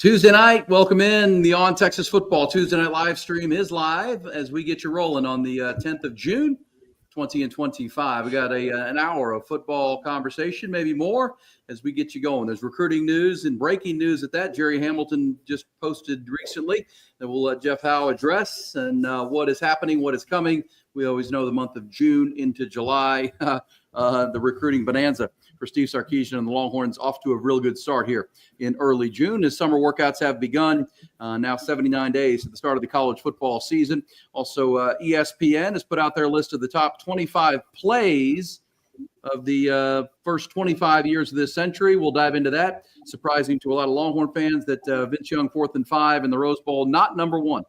Tuesday night, welcome in. The On Texas Football Tuesday Night live stream is live as we get you rolling on the 10th of June, 20 and 25. We got an hour of football conversation, maybe more, as we get you going. There's recruiting news and breaking news at that. Jerry Hamilton just posted recently that we'll let Jeff Howe address and what is happening, what is coming. We always know the month of June into July, the recruiting bonanza for Steve Sarkisian and the Longhorns off to a real good start here in early June as summer workouts have begun. Now 79 days at the start of the college football season. Also, ESPN has put out their list of the top 25 plays of the first 25 years of this century. We'll dive into that. Surprising to a lot of Longhorn fans that Vince Young 4th and 5 in the Rose Bowl, not number one.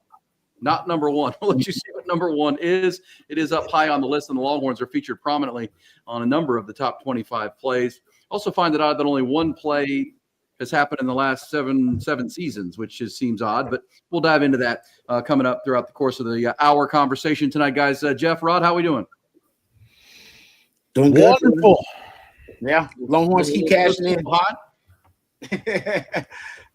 Not number one. I'll let you see what number one is. It is up high on the list, and the Longhorns are featured prominently on a number of the top 25 plays. Also find it odd that only one play has happened in the last seven seasons, which just seems odd, but we'll dive into that coming up throughout the course of the hour conversation tonight, guys. Jeff, Rod, how are we doing? Doing good. Wonderful. Yeah, Longhorns keep cashing in. Hot.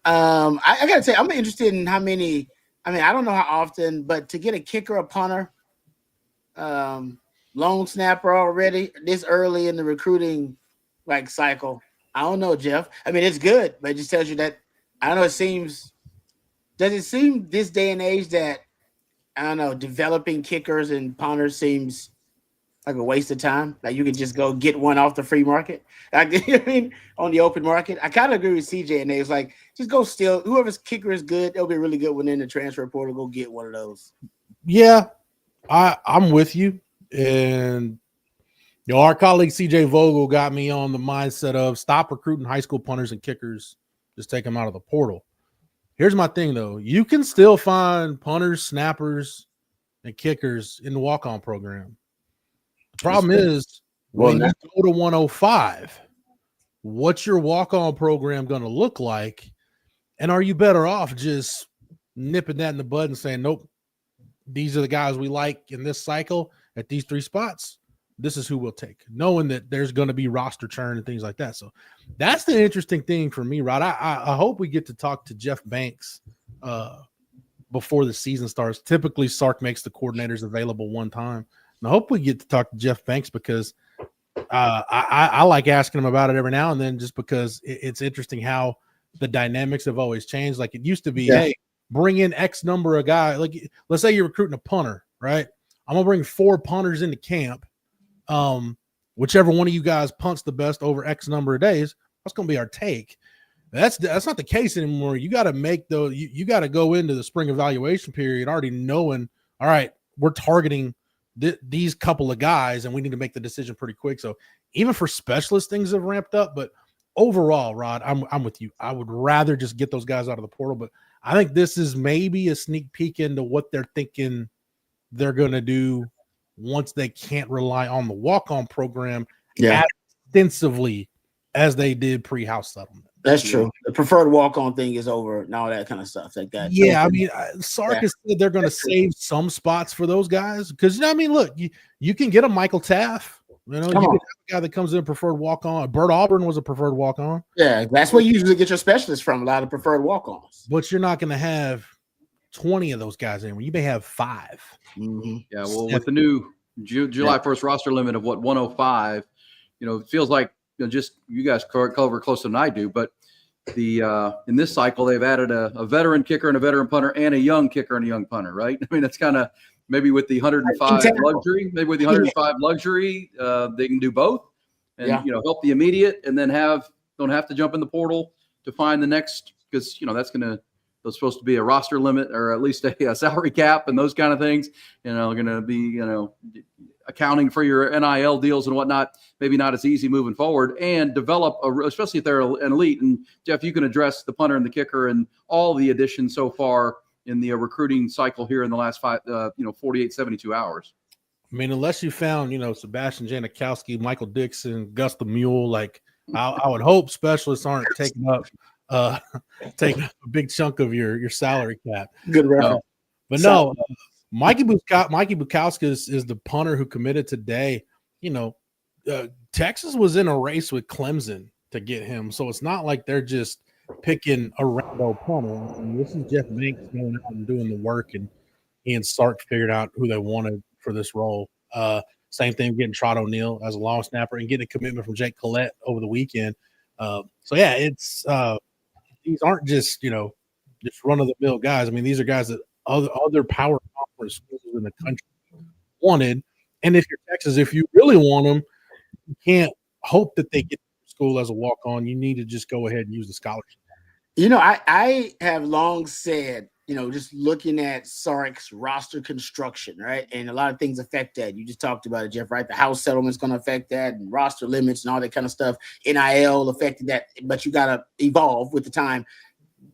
I got to say, I'm interested in how many. I mean, I don't know how often, but to get a kicker, a punter, long snapper already this early in the recruiting cycle, I don't know, Jeff. I mean, it's good, but it just tells you that I don't know. Does it seem this day and age that I don't know, developing kickers and punters seems like a waste of time? Like you could just go get one off the free market. I mean, on the open market. I kind of agree with CJ, and it's like just go steal whoever's kicker is good. They'll be really good when in the transfer portal. Go get one of those. Yeah, I'm with you. And our colleague CJ Vogel got me on the mindset of stop recruiting high school punters and kickers. Just take them out of the portal. Here's my thing, though. You can still find punters, snappers, and kickers in the walk-on program. The problem is when you go to 105, what's your walk-on program going to look like? And are you better off just nipping that in the bud and saying, nope, these are the guys we like in this cycle at these three spots. This is who we'll take, knowing that there's going to be roster churn and things like that. So that's the interesting thing for me, Rod. I hope we get to talk to Jeff Banks before the season starts. Typically, Sark makes the coordinators available one time. And I hope we get to talk to Jeff Banks because I like asking him about it every now and then just because it's interesting how the dynamics have always changed. Like it used to be, hey, bring in X number of guys. Like let's say you're recruiting a punter, right? I'm going to bring 4 punters into camp. Whichever one of you guys punts the best over X number of days, that's going to be our take. That's not the case anymore. You got to make those. You got to go into the spring evaluation period already knowing, all right, we're targeting these couple of guys, and we need to make the decision pretty quick. So even for specialists, things have ramped up. But overall, Rod, I'm with you. I would rather just get those guys out of the portal. But I think this is maybe a sneak peek into what they're thinking they're going to do once they can't rely on the walk-on program as extensively as they did pre-house settlement. That's true. The preferred walk-on thing is over and all that kind of stuff like that. Yeah, I mean, Sark has said they're going to save some spots for those guys because, I mean, look, you can get a Michael Taff. You know, you can have a guy that comes in preferred walk-on. Bert Auburn was a preferred walk-on. Yeah, that's where you usually get your specialists from, a lot of preferred walk-ons. But you're not going to have 20 of those guys in. You may have 5. Mm-hmm. Yeah, well, with the new July 1st roster limit of 105, it feels like just you guys cover closer than I do, but the in this cycle they've added a veteran kicker and a veteran punter and a young kicker and a young punter, right? I mean, that's kind of maybe with the 105 luxury, they can do both and help the immediate and then don't have to jump in the portal to find the next because there's supposed to be a roster limit or at least a salary cap and those kind of things, going to be, accounting for your NIL deals and whatnot, maybe not as easy moving forward and develop, especially if they're an elite. And Jeff, you can address the punter and the kicker and all the additions so far in the recruiting cycle here in the last 48, 72 hours. I mean, unless you found, Sebastian Janikowski, Michael Dixon, Gus the Mule, I would hope specialists aren't taking up taking a big chunk of your salary cap. Good reference. But no, Mikey Bukowski is the punter who committed today. Texas was in a race with Clemson to get him, so it's not like they're just picking a rando punter. And this is Jeff Banks going out and doing the work, and Ian Stark figured out who they wanted for this role. Same thing getting Trot O'Neal as a long snapper and getting a commitment from Jake Collette over the weekend. So yeah, it's these aren't just just run of the mill guys. I mean, these are guys that other power conference schools in the country wanted. And if you're Texas, if you really want them, you can't hope that they get to school as a walk on. You need to just go ahead and use the scholarship. I have long said, just looking at Sark's roster construction, right? And a lot of things affect that. You just talked about it, Jeff, right? The house settlement's going to affect that, and roster limits and all that kind of stuff. NIL affected that, but you got to evolve with the time.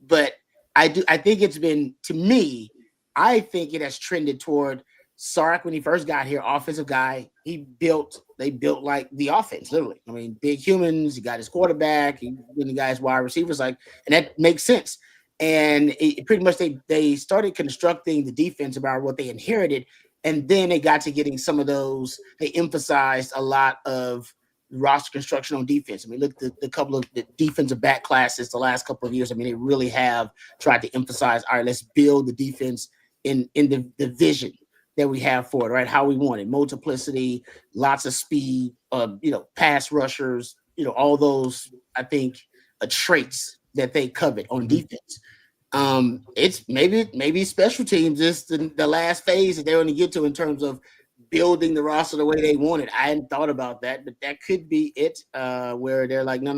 But I think it's been, to me, I think it has trended toward Sark when he first got here, offensive guy. They built like the offense, literally. I mean, big humans. He got his quarterback. He the guys wide receivers, and that makes sense. And pretty much they started constructing the defense about what they inherited, and then they got to getting some of those. They emphasized a lot of roster construction on defense. I mean, look at the couple of the defensive back classes the last couple of years. I mean, they really have tried to emphasize, all right, let's build the defense in the vision that we have for it, right? How we want it, multiplicity, lots of speed, pass rushers, all those, I think, traits that they covet on defense. It's maybe special teams is the last phase that they're going to get to in terms of building the roster the way they want it. I hadn't thought about that, but that could be it, where they're like, no,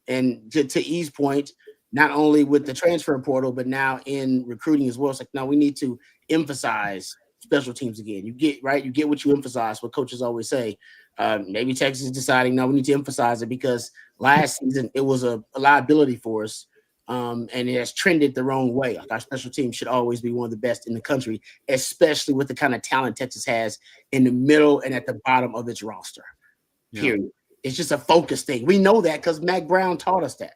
and to E's point, not only with the transfer portal, but now in recruiting as well. It's like, no, we need to emphasize special teams again. You get what you emphasize, what coaches always say. Maybe Texas is deciding, no, we need to emphasize it because last season it was a liability for us. And it has trended the wrong way. Like our special team should always be one of the best in the country, especially with the kind of talent Texas has in the middle and at the bottom of its roster. Period. It's just a focus thing. We know that because Mac Brown taught us that.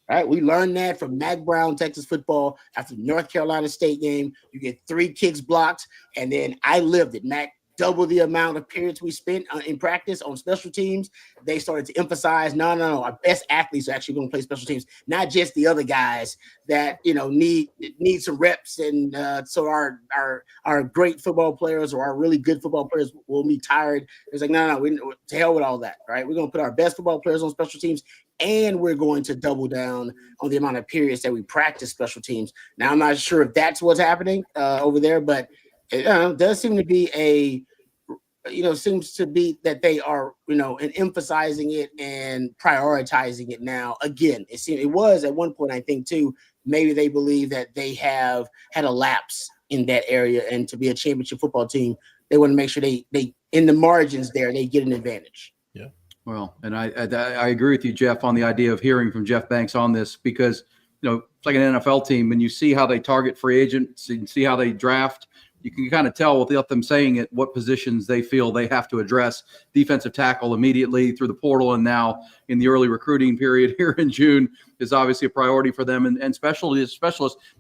Right, we learned that from Mac Brown, Texas football. After the North Carolina State game, you get 3 kicks blocked, and then I lived it. Mac double the amount of periods we spent in practice on special teams. They started to emphasize, no, our best athletes are actually going to play special teams, not just the other guys that need some reps. And so our great football players or our really good football players will be tired. It's like, no, to hell with all that, right? We're going to put our best football players on special teams, and we're going to double down on the amount of periods that we practice special teams. Now, I'm not sure if that's what's happening over there, but it does seem to be seems to be that they are, and emphasizing it and prioritizing it now. Again, it was at one point, I think, too, maybe they believe that they have had a lapse in that area, and to be a championship football team, they want to make sure they in the margins there, they get an advantage. Yeah. Well, and I agree with you, Jeff, on the idea of hearing from Jeff Banks on this because, it's like an NFL team. When you see how they target free agents and see how they draft, you can kind of tell without them saying it what positions they feel they have to address. Defensive tackle immediately through the portal, and now in the early recruiting period here in June is obviously a priority for them, and specialists.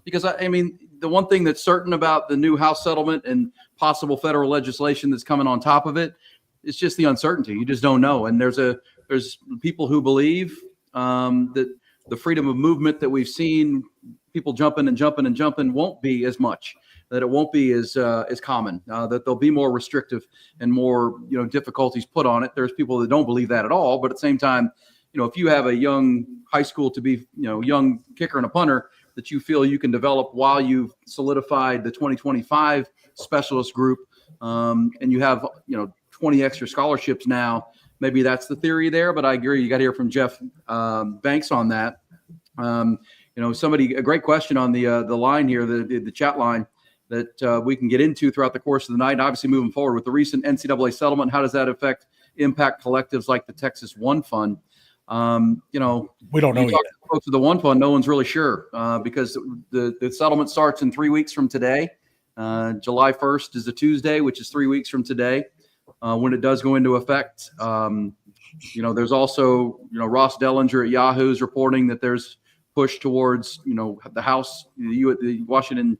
Because, I mean, the one thing that's certain about the new House settlement and possible federal legislation that's coming on top of it, it's just the uncertainty. You just don't know. And there's people who believe that the freedom of movement that we've seen, people jumping won't be as much, that it won't be as common, that there'll be more restrictive and more, difficulties put on it. There's people that don't believe that at all. But at the same time, if you have a young high school to be, young kicker and a punter that you feel you can develop while you've solidified the 2025 specialist group, and you have, 20 extra scholarships now, maybe that's the theory there. But I agree. You got to hear from Jeff Banks on that. A great question on the line here, the chat line that we can get into throughout the course of the night. And obviously, moving forward with the recent NCAA settlement, how does that impact collectives like the Texas One Fund? We don't know yet. Folks with the One Fund, no one's really sure because the settlement starts in 3 weeks from today. July 1st is a Tuesday, which is 3 weeks from today when it does go into effect. There's also, Ross Dellinger at Yahoo is reporting that there's push towards, the House, the Washington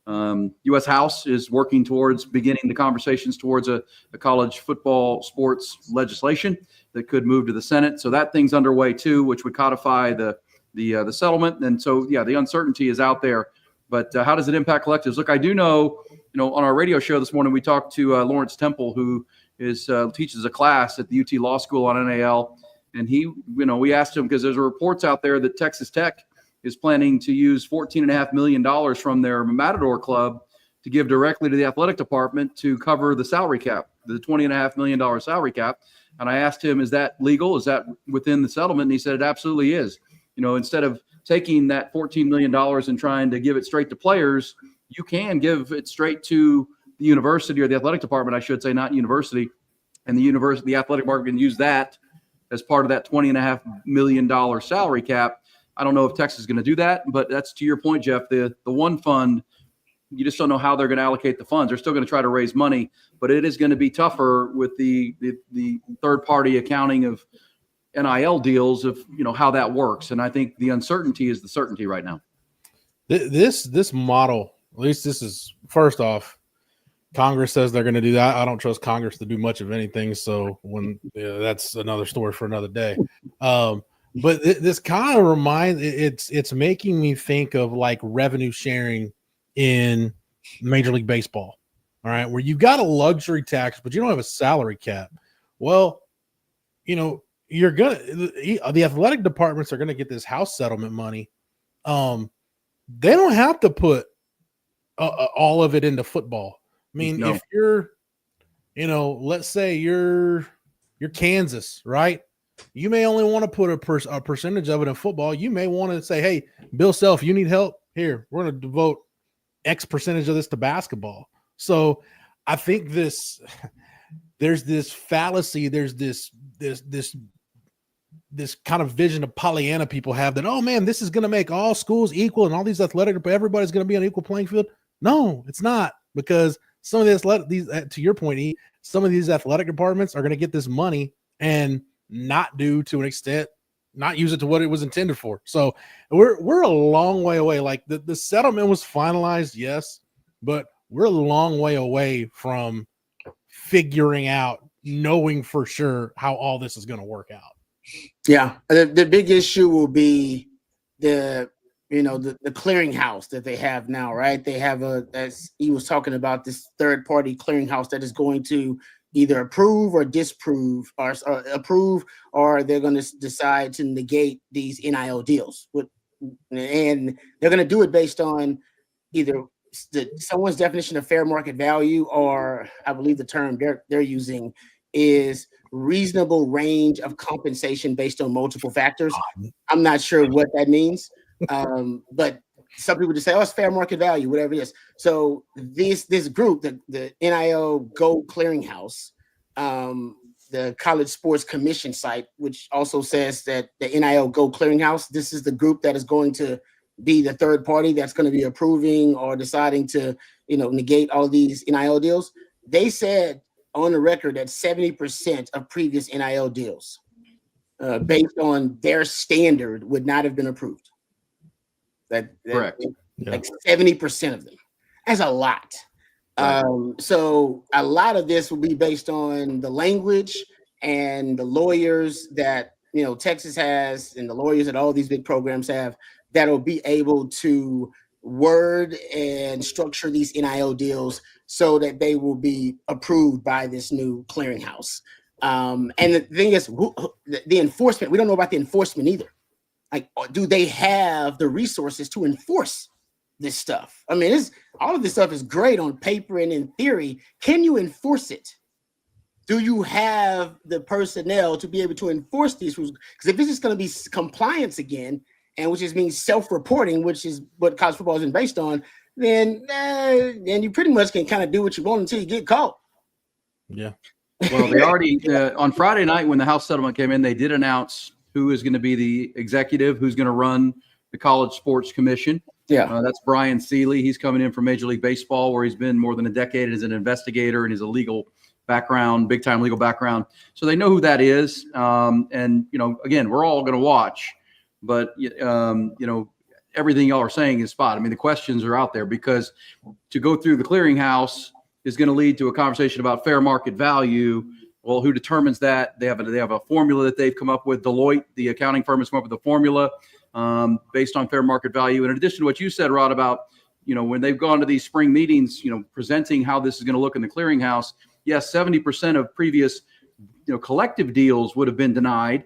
U.S. House is working towards beginning the conversations towards a college football sports legislation that could move to the Senate. So that thing's underway too, which would codify the the settlement. And so, yeah, the uncertainty is out there. But how does it impact collectives? Look, I do know, on our radio show this morning, we talked to Lawrence Temple, who teaches a class at the UT Law School on NAL. And we asked him, because there's reports out there that Texas Tech is planning to use $14.5 million from their Matador Club to give directly to the athletic department to cover the salary cap, the $20.5 million salary cap. And I asked him, is that legal? Is that within the settlement? And he said it absolutely is. Instead of taking that $14 million and trying to give it straight to players, you can give it straight to the university, or the athletic department, I should say, not university. And the athletic department can use that as part of that $20.5 million salary cap. I don't know if Texas is going to do that, but that's to your point, Jeff. The one fund, you just don't know how they're going to allocate the funds. They're still going to try to raise money, but it is going to be tougher with the third-party accounting of NIL deals, of how that works. And I think the uncertainty is the certainty right now. This model, at least this is, first off, Congress says they're going to do that. I don't trust Congress to do much of anything. So that's another story for another day. But this kind of it's making me think of like revenue sharing in Major League Baseball. All right, where you've got a luxury tax, but you don't have a salary cap. Well, the athletic departments are going to get this house settlement money. They don't have to put all of it into football. I mean, No. If you're, let's say you're Kansas, right? You may only want to put a percentage of it in football. You may want to say, hey, Bill Self, you need help? Here, we're going to devote X percentage of this to basketball. So I think there's this fallacy. There's this kind of vision of Pollyanna people have that, oh man, this is going to make all schools equal and all these everybody's going to be on an equal playing field. No, it's not, because some of these, to your point, E, some of these athletic departments are going to get this money and not do, to an extent, not use it to what it was intended for. So we're a long way away. Like the settlement was finalized, yes, but we're a long way away from figuring out, knowing for sure how all this is going to work out. Yeah, the big issue will be the clearinghouse that they have now, right? They have as he was talking about, this third party clearinghouse that is going to either approve or disapprove, or approve, or they're going to decide to negate these NIL deals. And they're going to do it based on either someone's definition of fair market value, or I believe the term they're using is reasonable range of compensation based on multiple factors. I'm not sure what that means, but some people just say, oh, it's fair market value, whatever it is. So this group, the NIL Gold Clearinghouse, the College Sports Commission site, which also says that the NIL Gold Clearinghouse, this is the group that is going to be the third party that's going to be approving or deciding to, negate all these NIL deals. They said on the record that 70% of previous NIL deals, based on their standard, would not have been approved. Correct. Like 70% of them. That's a lot. Right. So a lot of this will be based on the language and the lawyers that Texas has, and the lawyers that all these big programs have, that'll be able to word and structure these NIL deals so that they will be approved by this new clearinghouse. And the thing is, the enforcement, we don't know about the enforcement either. Like, do they have the resources to enforce this stuff? I mean, all of this stuff is great on paper and in theory. Can you enforce it? Do you have the personnel to be able to enforce these rules? Because if this is going to be compliance again, and which just means self-reporting, which is what college football has been based on, then you pretty much can kind of do what you want until you get caught. Yeah. Well, they already on Friday night when the House settlement came in, they did announce who is going to be the executive, who's going to run the College Sports Commission. Yeah, that's Brian Seeley. He's coming in from Major League Baseball, where he's been more than a decade as an investigator and he's a legal background, big time legal background. So they know who that is. And again, we're all going to watch, but everything y'all are saying is spot. I mean, the questions are out there, because to go through the clearinghouse is going to lead to a conversation about fair market value. Well, who determines that? They have a formula that they've come up with. Deloitte, the accounting firm, has come up with a formula based on fair market value. In addition to what you said, Rod, about when they've gone to these spring meetings, presenting how this is going to look in the clearinghouse. Yes, 70% of previous collective deals would have been denied,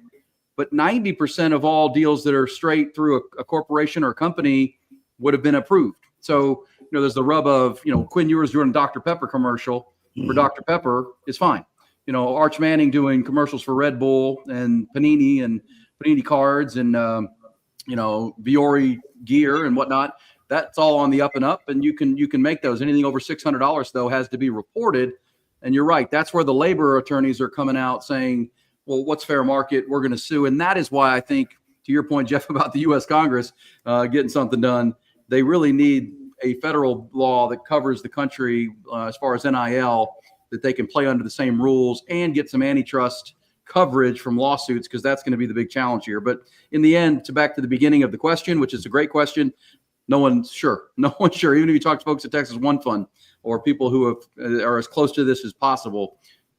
but 90% of all deals that are straight through a corporation or a company would have been approved. So there's the rub of Quinn Ewers doing a Dr. Pepper commercial for Dr. Pepper is fine. Arch Manning doing commercials for Red Bull and Panini cards and Viore gear and whatnot. That's all on the up and up, and you can make those. Anything over $600 though has to be reported. And you're right. That's where the labor attorneys are coming out saying, well, what's fair market? We're going to sue. And that is why I think, to your point, Jeff, about the U.S. Congress getting something done, they really need a federal law that covers the country as far as NIL, that they can play under the same rules and get some antitrust coverage from lawsuits, because that's going to be the big challenge here. But in the end, back to the beginning of the question, which is a great question, no one's sure. No one's sure. Even if you talk to folks at Texas One Fund or people who are as close to this as possible,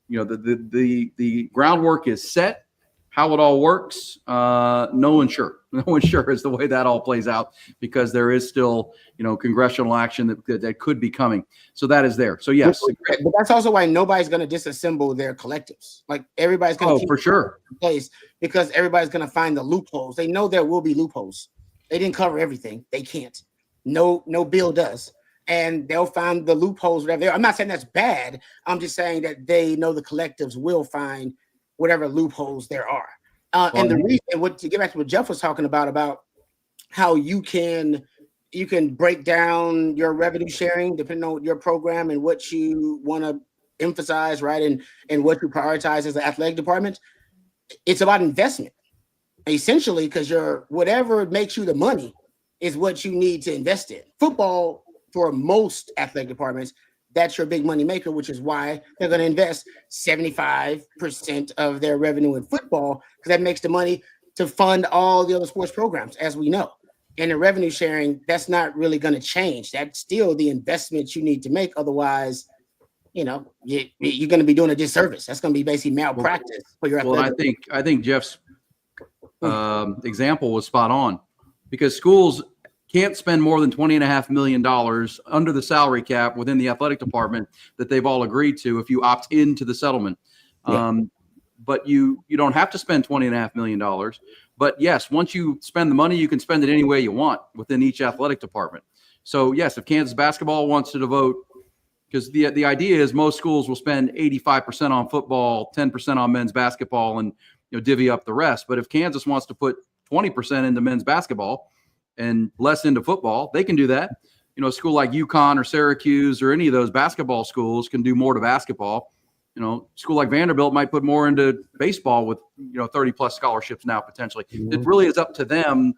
the groundwork is set. How it all works, no one's sure. No one's sure as the way that all plays out, because there is still, congressional action that could be coming. So that is there. So yes, but that's also why nobody's going to disassemble their collectives. Like everybody's going to keep for sure in place, because everybody's going to find the loopholes. They know there will be loopholes. They didn't cover everything. They can't. No bill does. And they'll find the loopholes, whatever they are. I'm not saying that's bad. I'm just saying that they know the collectives will find whatever loopholes there are. And the reason, to get back to what Jeff was talking about how you can break down your revenue sharing depending on your program and what you want to emphasize, right? And what you prioritize as an athletic department. It's about investment, essentially, because whatever makes you the money is what you need to invest in. Football, for most athletic departments, that's your big money maker, which is why they're going to invest 75% of their revenue in football, because that makes the money to fund all the other sports programs, as we know. And the revenue sharing, that's not really going to change. That's still the investment you need to make. Otherwise, you're going to be doing a disservice. That's going to be basically malpractice for your athletic. Well, I think Jeff's example was spot on, because schools can't spend more than $20.5 million under the salary cap within the athletic department that they've all agreed to if you opt into the settlement. Yeah. But you don't have to spend $20.5 million. But yes, once you spend the money, you can spend it any way you want within each athletic department. So yes, if Kansas basketball wants to devote, because the idea is most schools will spend 85% on football, 10% on men's basketball, and divvy up the rest. But if Kansas wants to put 20% into men's basketball and less into football, they can do that. A school like UConn or Syracuse or any of those basketball schools can do more to basketball. School like Vanderbilt might put more into baseball with 30 plus scholarships now potentially. Mm-hmm. It really is up to them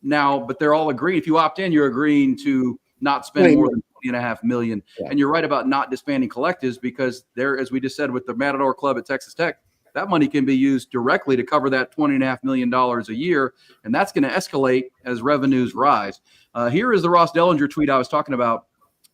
now, but they're all agreeing. If you opt in, you're agreeing to not spend more than $20.5 million. Yeah. And you're right about not disbanding collectives, because there, as we just said with the Matador Club at Texas Tech, that money can be used directly to cover that $20.5 million a year, and that's going to escalate as revenues rise. Here is the Ross Dellinger tweet I was talking about.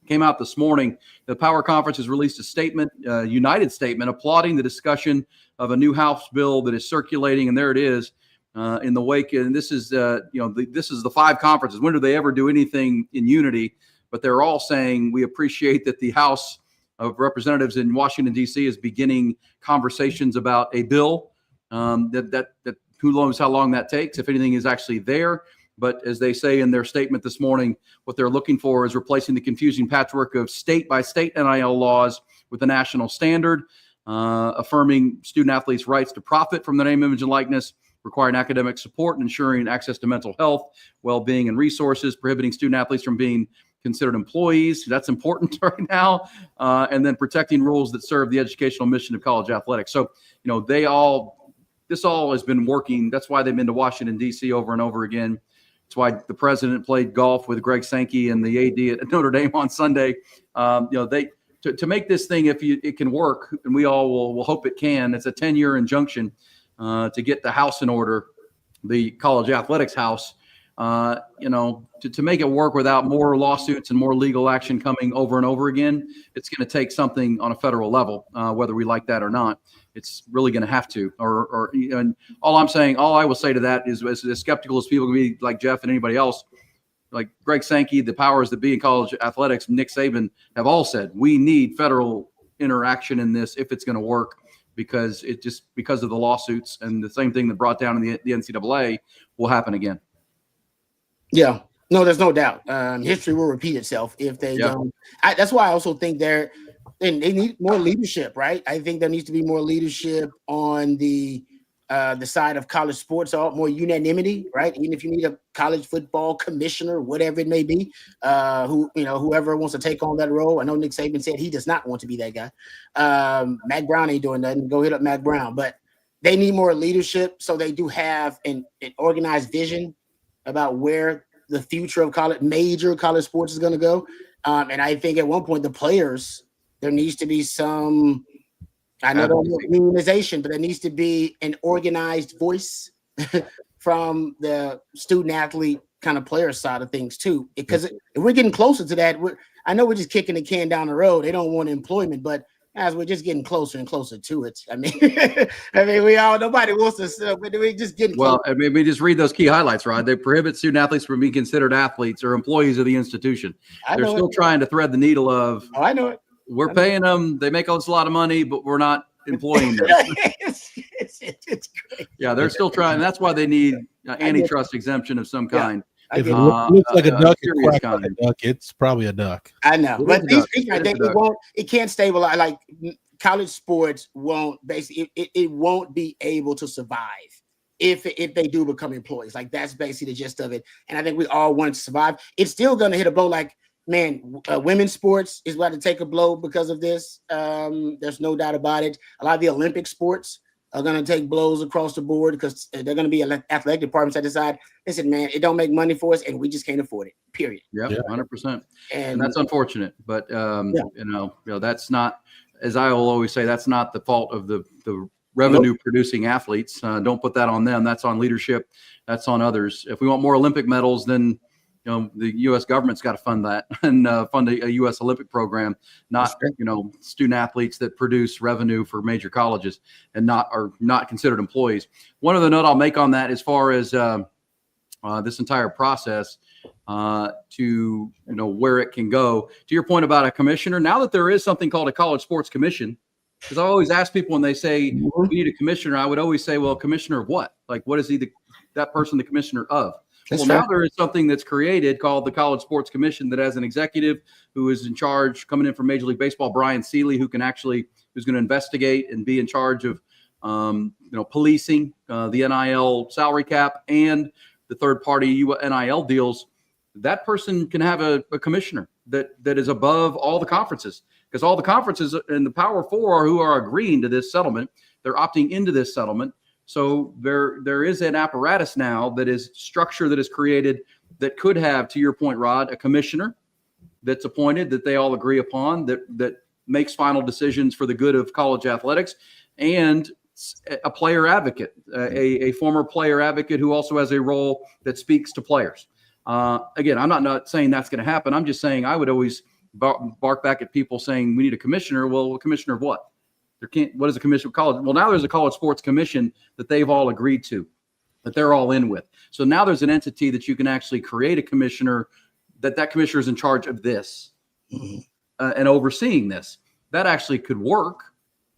Came out this morning. The Power Conference has released a statement, united statement, applauding the discussion of a new House bill that is circulating, and there it is in the wake. And this is, this is the 5 conferences. When do they ever do anything in unity? But they're all saying we appreciate that the House of Representatives in Washington, D.C. is beginning conversations about a bill that who knows how long that takes, if anything is actually there. But as they say in their statement this morning, what they're looking for is replacing the confusing patchwork of state-by-state NIL laws with a national standard, affirming student-athletes' rights to profit from their name, image, and likeness, requiring academic support and ensuring access to mental health, well-being, and resources, prohibiting student-athletes from being considered employees. That's important right now. And then protecting rules that serve the educational mission of college athletics. So, this all has been working. That's why they've been to Washington, D.C. over and over again. That's why the president played golf with Greg Sankey and the AD at Notre Dame on Sunday. To make this thing, it can work, and we all will hope it can. It's a 10-year injunction to get the house in order, the college athletics house. to make it work without more lawsuits and more legal action coming over and over again, it's going to take something on a federal level, whether we like that or not. It's really going to have to. And all I will say to that is, as skeptical as people can be, like Jeff and anybody else, like Greg Sankey, the powers that be in college athletics, Nick Saban, have all said we need federal interaction in this if it's going to work, because of the lawsuits, and the same thing that brought down the NCAA will happen again. Yeah, no, there's no doubt. History will repeat itself if they don't. That's why I also think they need more leadership, right? I think there needs to be more leadership on the side of college sports, more unanimity, right? Even if you need a college football commissioner, whatever it may be, whoever wants to take on that role. I know Nick Saban said he does not want to be that guy. Mac Brown ain't doing nothing. Go hit up Mac Brown, but they need more leadership, so they do have an organized vision about where the future of major college sports is going to go. And I think at one point the players, there needs to be some, I know unionization, but there needs to be an organized voice from the student athlete kind of player side of things too. Because if we're getting closer to that, I know we're just kicking the can down the road. They don't want employment, but as we're just getting closer and closer to it. I mean, nobody wants to, but we're just getting closer. Well, I mean, we just read those key highlights, Rod. They prohibit student athletes from being considered athletes or employees of the institution. They're still trying to thread the needle of, I know it. We're paying them. They make us a lot of money, but we're not employing them. it's great. Yeah, they're still trying. That's why they need antitrust exemption of some kind. If it looks like a duck, it's probably a duck. I know, but I think it can't stabilize. Like college sports won't it won't be able to survive if they do become employees. Like that's basically the gist of it. And I think we all want to survive. It's still going to hit a blow. Like, man, women's sports is about to take a blow because of this. There's no doubt about it. A lot of the Olympic sports are going to take blows across the board because they're going to be athletic departments that decide, listen, man, it don't make money for us and we just can't afford it, period. Yeah, 100%. And that's unfortunate. But, that's not, as I will always say, that's not the fault of the revenue producing athletes. Don't put that on them. That's on leadership. That's on others. If we want more Olympic medals, then the U.S. government's got to fund that and fund a U.S. Olympic program, not student athletes that produce revenue for major colleges and are not considered employees. One other note I'll make on that, as far as this entire process, to where it can go. To your point about a commissioner, now that there is something called a college sports commission, because I always ask people when they say we need a commissioner, I would always say, well, commissioner of what? Like, what is that person the commissioner of? Now there is something that's created called the College Sports Commission that has an executive who is in charge, coming in from Major League Baseball, Brian Seeley, who's going to investigate and be in charge of, policing the NIL salary cap and the third-party NIL deals. That person can have a commissioner that is above all the conferences, because all the conferences and the Power Four who are agreeing to this settlement, they're opting into this settlement. So there is an apparatus now that is structure that is created that could have, to your point, Rod, a commissioner that's appointed that they all agree upon that makes final decisions for the good of college athletics, and a player advocate, a former player advocate who also has a role that speaks to players. Again, I'm not saying that's going to happen. I'm just saying I would always bark back at people saying we need a commissioner. Well, a commissioner of what? What is a commission of college? Well, now there's a college sports commission that they've all agreed to, that they're all in with. So now there's an entity that you can actually create a commissioner, that commissioner is in charge of this and overseeing this. That actually could work.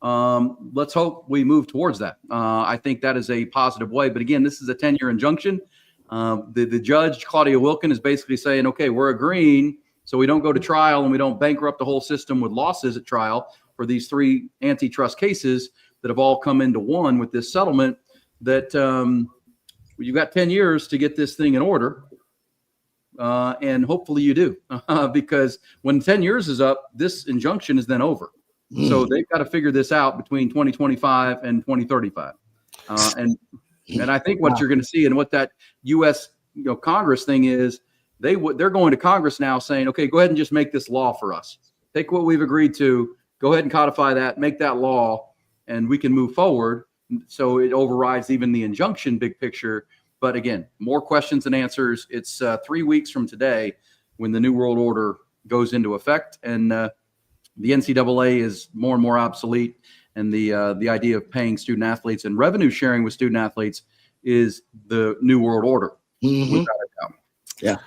Let's hope we move towards that. I think that is a positive way. But again, this is a 10-year injunction. The judge, Claudia Wilkin, is basically saying, okay, we're agreeing so we don't go to trial and we don't bankrupt the whole system with losses at trial for these 3 antitrust cases that have all come into one with this settlement, that you've got 10 years to get this thing in order. And hopefully you do, because when 10 years is up, this injunction is then over. So they've got to figure this out between 2025 and 2035. And I think what you're going to see, and what that U.S. Congress thing is, they're going to Congress now saying, okay, go ahead and just make this law for us. Take what we've agreed to, go ahead and codify that, make that law, and we can move forward. So it overrides even the injunction big picture. But again, more questions than answers. It's 3 weeks from today when the New World Order goes into effect, and the NCAA is more and more obsolete. And the idea of paying student athletes and revenue sharing with student athletes is the New World Order. Mm-hmm. Without a doubt. Yeah.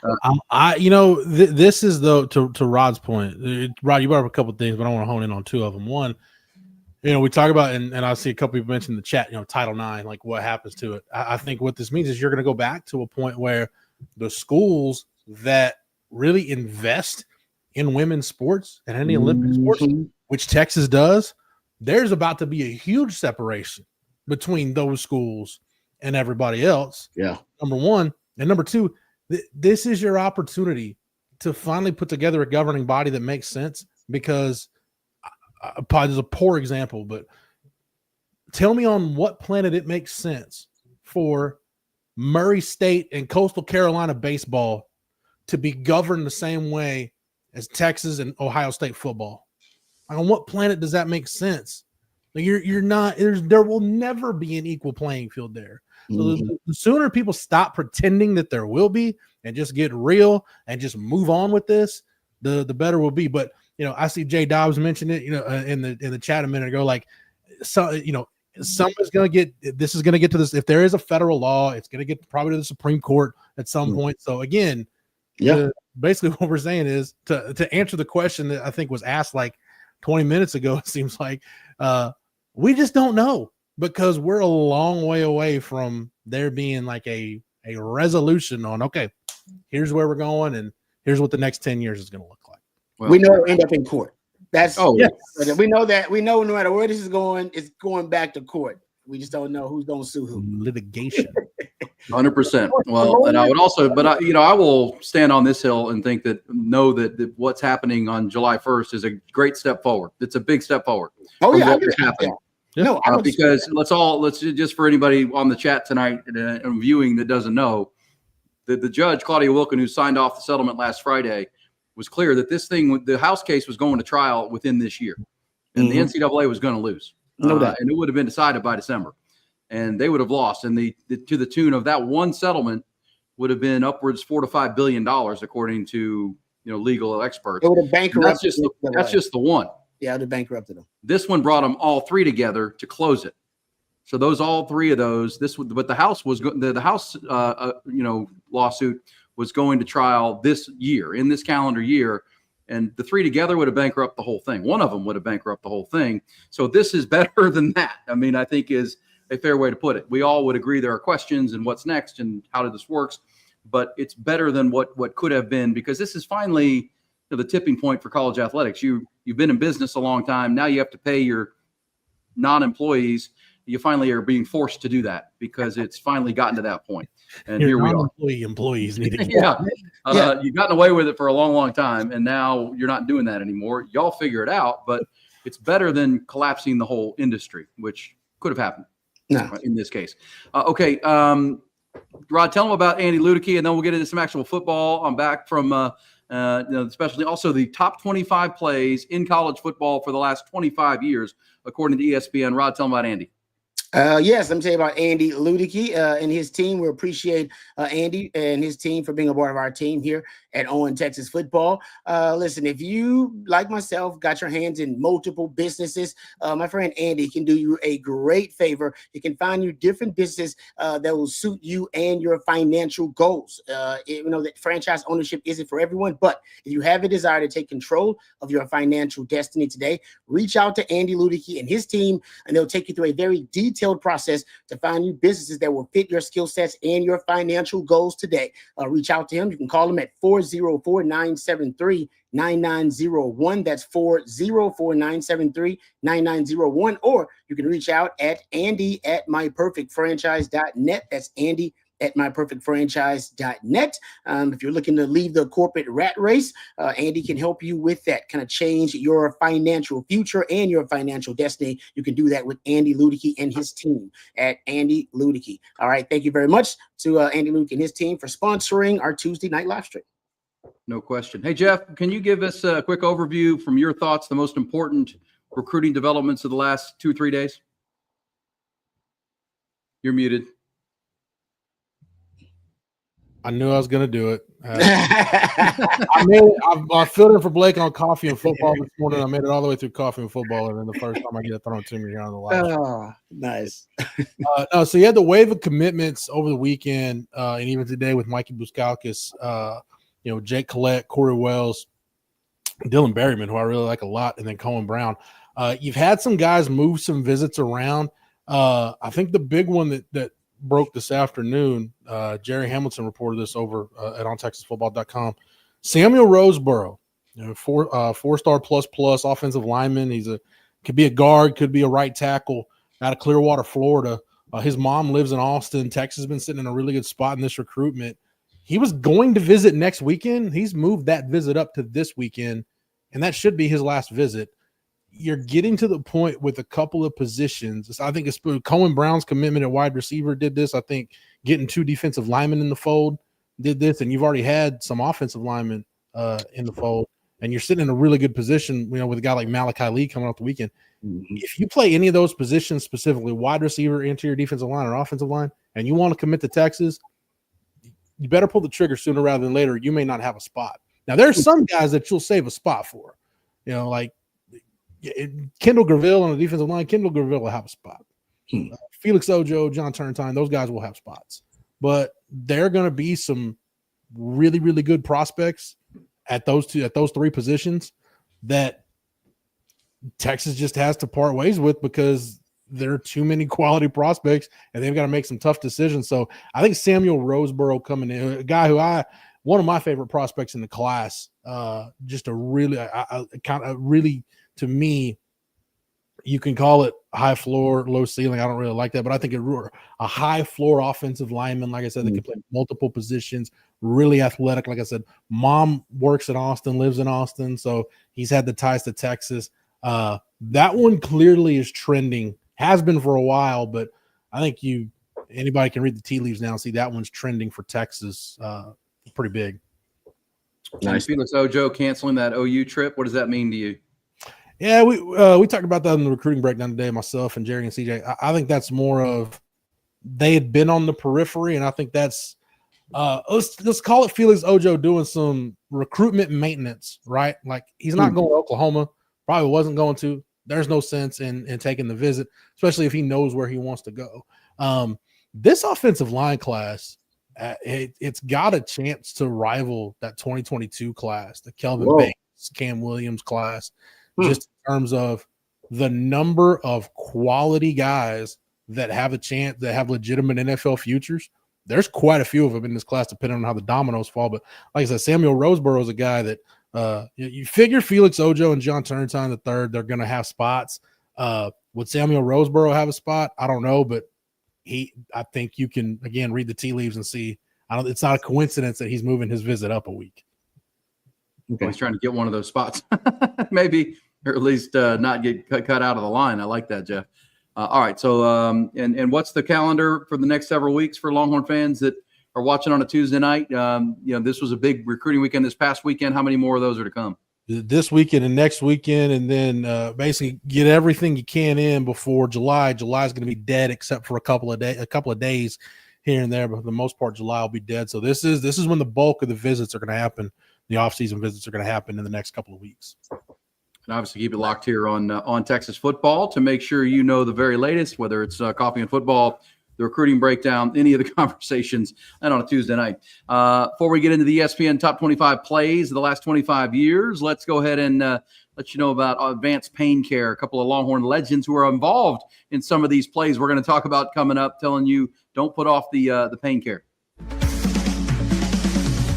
This is though to Rod's point. Rod, you brought up a couple of things, but I want to hone in on two of them. One, we talk about, and I see a couple people mention in the chat, Title IX, like what happens to it. I think what this means is you're going to go back to a point where the schools that really invest in women's sports and any Olympic sports, which Texas does, there's about to be a huge separation between those schools and everybody else. Yeah. Number one. And number two, this is your opportunity to finally put together a governing body that makes sense, because probably is a poor example, but tell me on what planet it makes sense for Murray State and Coastal Carolina baseball to be governed the same way as Texas and Ohio State football. On what planet does that make sense? Like you're not, there will never be an equal playing field there. So the sooner people stop pretending that there will be and just get real and just move on with this, the better we'll be. But I see Jay Dobbs mention it, in the chat a minute ago. Like, so someone's gonna get this is gonna get to this. If there is a federal law, it's gonna get probably to the Supreme Court at some point. So again, basically what we're saying is to answer the question that I think was asked like 20 minutes ago. It seems like we just don't know, because we're a long way away from there being like a resolution on, okay, here's where we're going and here's what the next 10 years is going to look like. Well, we know it'll end up in court. We know that. We know no matter where this is going, it's going back to court. We just don't know who's going to sue who. Litigation. 100%. Well, and I would also, but I will stand on this hill and think that what's happening on July 1st is a great step forward. It's a big step forward. Oh yeah, no, because let's just for anybody on the chat tonight and viewing that doesn't know, the judge Claudia Wilkin, who signed off the settlement last Friday, was clear that this thing, the House case, was going to trial within this year, and the NCAA was going to lose, and it would have been decided by December, and they would have lost, and to the tune of that one settlement would have been upwards $4 to $5 billion, according to legal experts. It would have bankrupted. That's just the one. Yeah, it would have bankrupted them. This one brought them all three together to close it. So all three of those. But the House was the House lawsuit was going to trial this year, in this calendar year, and the three together would have bankrupted the whole thing. One of them would have bankrupted the whole thing. So this is better than that. I mean, I think is a fair way to put it. We all would agree there are questions and what's next and how this works, but it's better than what could have been, because this is finally the tipping point for college athletics. You've been in business a long time. Now you have to pay your non-employees. You finally are being forced to do that because it's finally gotten to that point. And your here we are. Employees need to You've gotten away with it for a long, long time, and now you're not doing that anymore. Y'all figure it out, but it's better than collapsing the whole industry, which could have happened in this case. Okay. Rod, tell them about Andy Ludicky, and then we'll get into some actual football. I'm back from especially also the top 25 plays in college football for the last 25 years, according to ESPN. Rod, tell them about Andy. Yes, let me tell you about Andy Ludicky and his team. We appreciate Andy and his team for being a part of our team here at Owen Texas Football. Listen, if you, like myself, got your hands in multiple businesses, my friend Andy can do you a great favor. He can find you different businesses that will suit you and your financial goals. That franchise ownership isn't for everyone, but if you have a desire to take control of your financial destiny today, reach out to Andy Ludicky and his team, and they'll take you through a very detailed process to find you businesses that will fit your skill sets and your financial goals today. Reach out to him. You can call him at 404-973-9901. That's 404-973-9901. Or you can reach out at Andy@myperfectfranchise.net. That's Andy@myperfectfranchise.net. If you're looking to leave the corporate rat race, Andy can help you with that, kind of change your financial future and your financial destiny. You can do that with Andy Ludicky and his team at Andy Ludicky. All right. Thank you very much to Andy Ludicky and his team for sponsoring our Tuesday night live stream. No question. Hey, Jeff, can you give us a quick overview from your thoughts, the most important recruiting developments of the last 2-3 days? You're muted. I knew I was going to do it. I filled in for Blake on coffee and football this morning. I made it all the way through coffee and football, and then the first time I get it thrown to me here on the live. Oh, nice. No, so you had the wave of commitments over the weekend, and even today with Mikey Buskauskas, Jake Collette, Corey Wells, Dylan Berryman, who I really like a lot, and then Cohen Brown. You've had some guys move some visits around. I think the big one that broke this afternoon, Jerry Hamilton reported this over at ontexasfootball.com. Samuel Roseboro, four-star plus offensive lineman. Could be a guard, could be a right tackle out of Clearwater, Florida. His mom lives in Austin. Texas has been sitting in a really good spot in this recruitment. He was going to visit next weekend. He's moved that visit up to this weekend, and that should be his last visit. You're getting to the point with a couple of positions. I think it's Cohen Brown's commitment at wide receiver did this. I think getting 2 defensive linemen in the fold did this, and you've already had some offensive linemen in the fold, and you're sitting in a really good position, with a guy like Malachi Lee coming off the weekend. Mm-hmm. If you play any of those positions, specifically wide receiver, interior defensive line, or offensive line, and you want to commit to Texas, you better pull the trigger sooner rather than later. You may not have a spot. Now, there's some guys that you'll save a spot for, like Kendall Graville on the defensive line. Kendall Graville will have a spot. Felix Ojo, John Turntine, those guys will have spots. But there are going to be some really, really good prospects at those 3 positions that Texas just has to part ways with because there are too many quality prospects and they've got to make some tough decisions. So I think Samuel Roseboro coming in, a guy who one of my favorite prospects in the class, just a really, to me, you can call it high floor, low ceiling. I don't really like that, but I think a high floor offensive lineman, like I said, that can play multiple positions, really athletic. Like I said, mom works in Austin, lives in Austin, so he's had the ties to Texas. That one clearly is trending, has been for a while, but I think anybody can read the tea leaves now and see that one's trending for Texas pretty big. Nice. Felix Ojo canceling that OU trip. What does that mean to you? Yeah, we talked about that in the recruiting breakdown today, myself and Jerry and CJ. I think that's more of they had been on the periphery, and I think that's let's call it Felix Ojo doing some recruitment maintenance, right? Like he's not going to Oklahoma, probably wasn't going to. There's no sense in taking the visit, especially if he knows where he wants to go. This offensive line class, it's got a chance to rival that 2022 class, the Kelvin Banks, Cam Williams class. Just in terms of the number of quality guys that have a chance, that have legitimate NFL futures. There's quite a few of them in this class, depending on how the dominoes fall. But like I said, Samuel Roseboro is a guy that you figure Felix Ojo and John Turntine III, they're going to have spots. Would Samuel Roseboro have a spot? I don't know, but I think you can, again, read the tea leaves and see. It's not a coincidence that he's moving his visit up a week. Okay. He's trying to get one of those spots, maybe, or at least not get cut out of the line. I like that, Jeff. All right. So, and what's the calendar for the next several weeks for Longhorn fans that are watching on a Tuesday night? This was a big recruiting weekend this past weekend. How many more of those are to come? This weekend and next weekend, and then basically get everything you can in before July. July is going to be dead except for a couple of days here and there, but for the most part, July will be dead. So this is when the bulk of the visits are going to happen. The off-season visits are going to happen in the next couple of weeks. And obviously keep it locked here on Texas football to make sure you know the very latest, whether it's coffee and football, the recruiting breakdown, any of the conversations, and on a Tuesday night. Before we get into the ESPN Top 25 plays of the last 25 years, let's go ahead and let you know about Advanced Pain Care, a couple of Longhorn legends who are involved in some of these plays we're going to talk about coming up, telling you don't put off the pain care.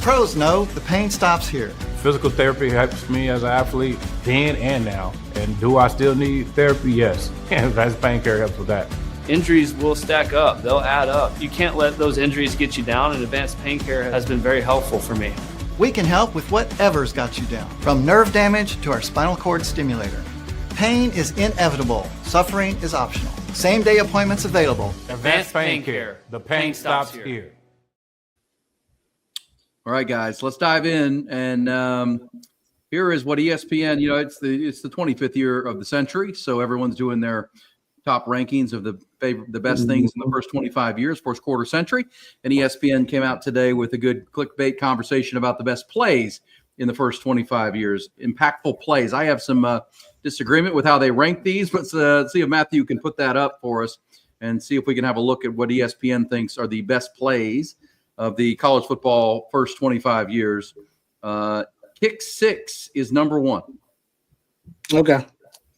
Pros know the pain stops here. Physical therapy helps me as an athlete then and now. And do I still need therapy? Yes. And Advanced Pain Care helps with that. Injuries will stack up. They'll add up. You can't let those injuries get you down, and Advanced Pain Care has been very helpful for me. We can help with whatever's got you down, from nerve damage to our spinal cord stimulator. Pain is inevitable. Suffering is optional. Same-day appointments available. Advanced Pain Care. The pain stops here. All right, guys, let's dive in. And here is what ESPN, it's the 25th year of the century. So everyone's doing their top rankings of the best things in the first 25 years, first quarter century. And ESPN came out today with a good clickbait conversation about the best plays in the first 25 years, impactful plays. I have some disagreement with how they rank these, but see if Matthew can put that up for us and see if we can have a look at what ESPN thinks are the best plays of the college football first 25 years. Kick six is number one. Okay.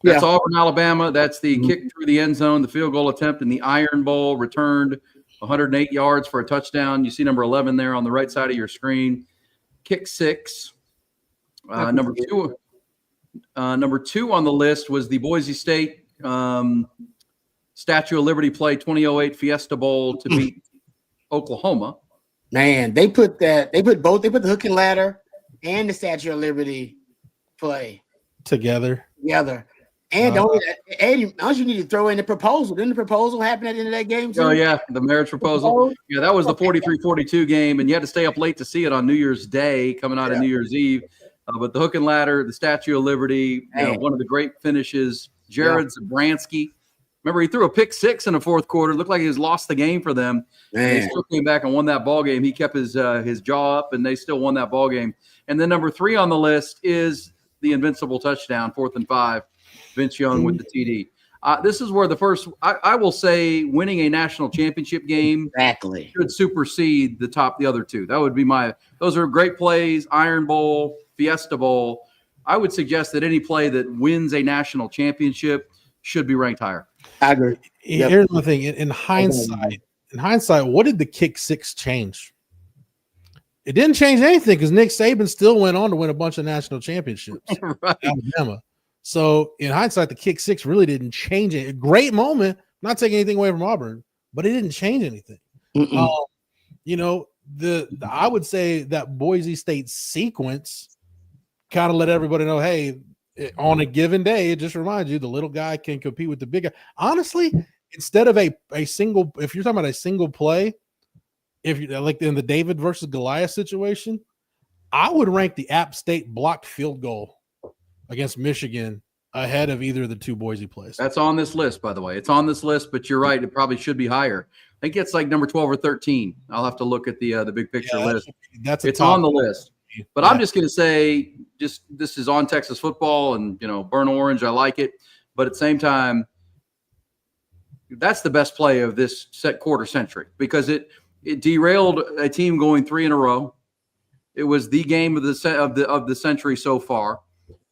That's Auburn, Alabama. That's the kick through the end zone, the field goal attempt, and the Iron Bowl returned 108 yards for a touchdown. You see number 11 there on the right side of your screen. Kick six. Number two on the list was the Boise State Statue of Liberty play 2008 Fiesta Bowl to beat Oklahoma. Man, they put the hook and ladder and the Statue of Liberty play together. And don't you need to throw in the proposal? Didn't the proposal happen at the end of that game too? Oh, yeah, the marriage proposal. Yeah, that was the 43-42 game, and you had to stay up late to see it on New Year's Day, coming out of New Year's Eve. But the hook and ladder, the Statue of Liberty, one of the great finishes. Jared Zabransky. Remember, he threw a pick six in the fourth quarter. It looked like he lost the game for them. They still came back and won that ball game. He kept his jaw up, and they still won that ball game. And then number 3 on the list is the invincible touchdown, 4th and 5. Vince Young with the TD. This is where the first, I will say, winning a national championship game should supersede the other two. That would be those are great plays, Iron Bowl, Fiesta Bowl. I would suggest that any play that wins a national championship should be ranked higher. I agree. Here's the thing. In hindsight, what did the kick six change? It didn't change anything because Nick Saban still went on to win a bunch of national championships. Right. Alabama. So in hindsight, the kick six really didn't change it. A great moment, not taking anything away from Auburn, but it didn't change anything. I would say that Boise State sequence kind of let everybody know, hey, on a given day, it just reminds you the little guy can compete with the big guy. Honestly, instead of a single, if you're talking about a single play, if you like in the David versus Goliath situation, I would rank the App State blocked field goal against Michigan ahead of either of the two Boise plays. That's on this list, by the way. It's on this list, but you're right. It probably should be higher. I think it's like number 12 or 13. I'll have to look at the big picture list. It's on the list. But I'm just going to say, this is on Texas football, and burnt orange. I like it, but at the same time, that's the best play of this quarter century because it derailed a team going 3 in a row. It was the game of the century so far.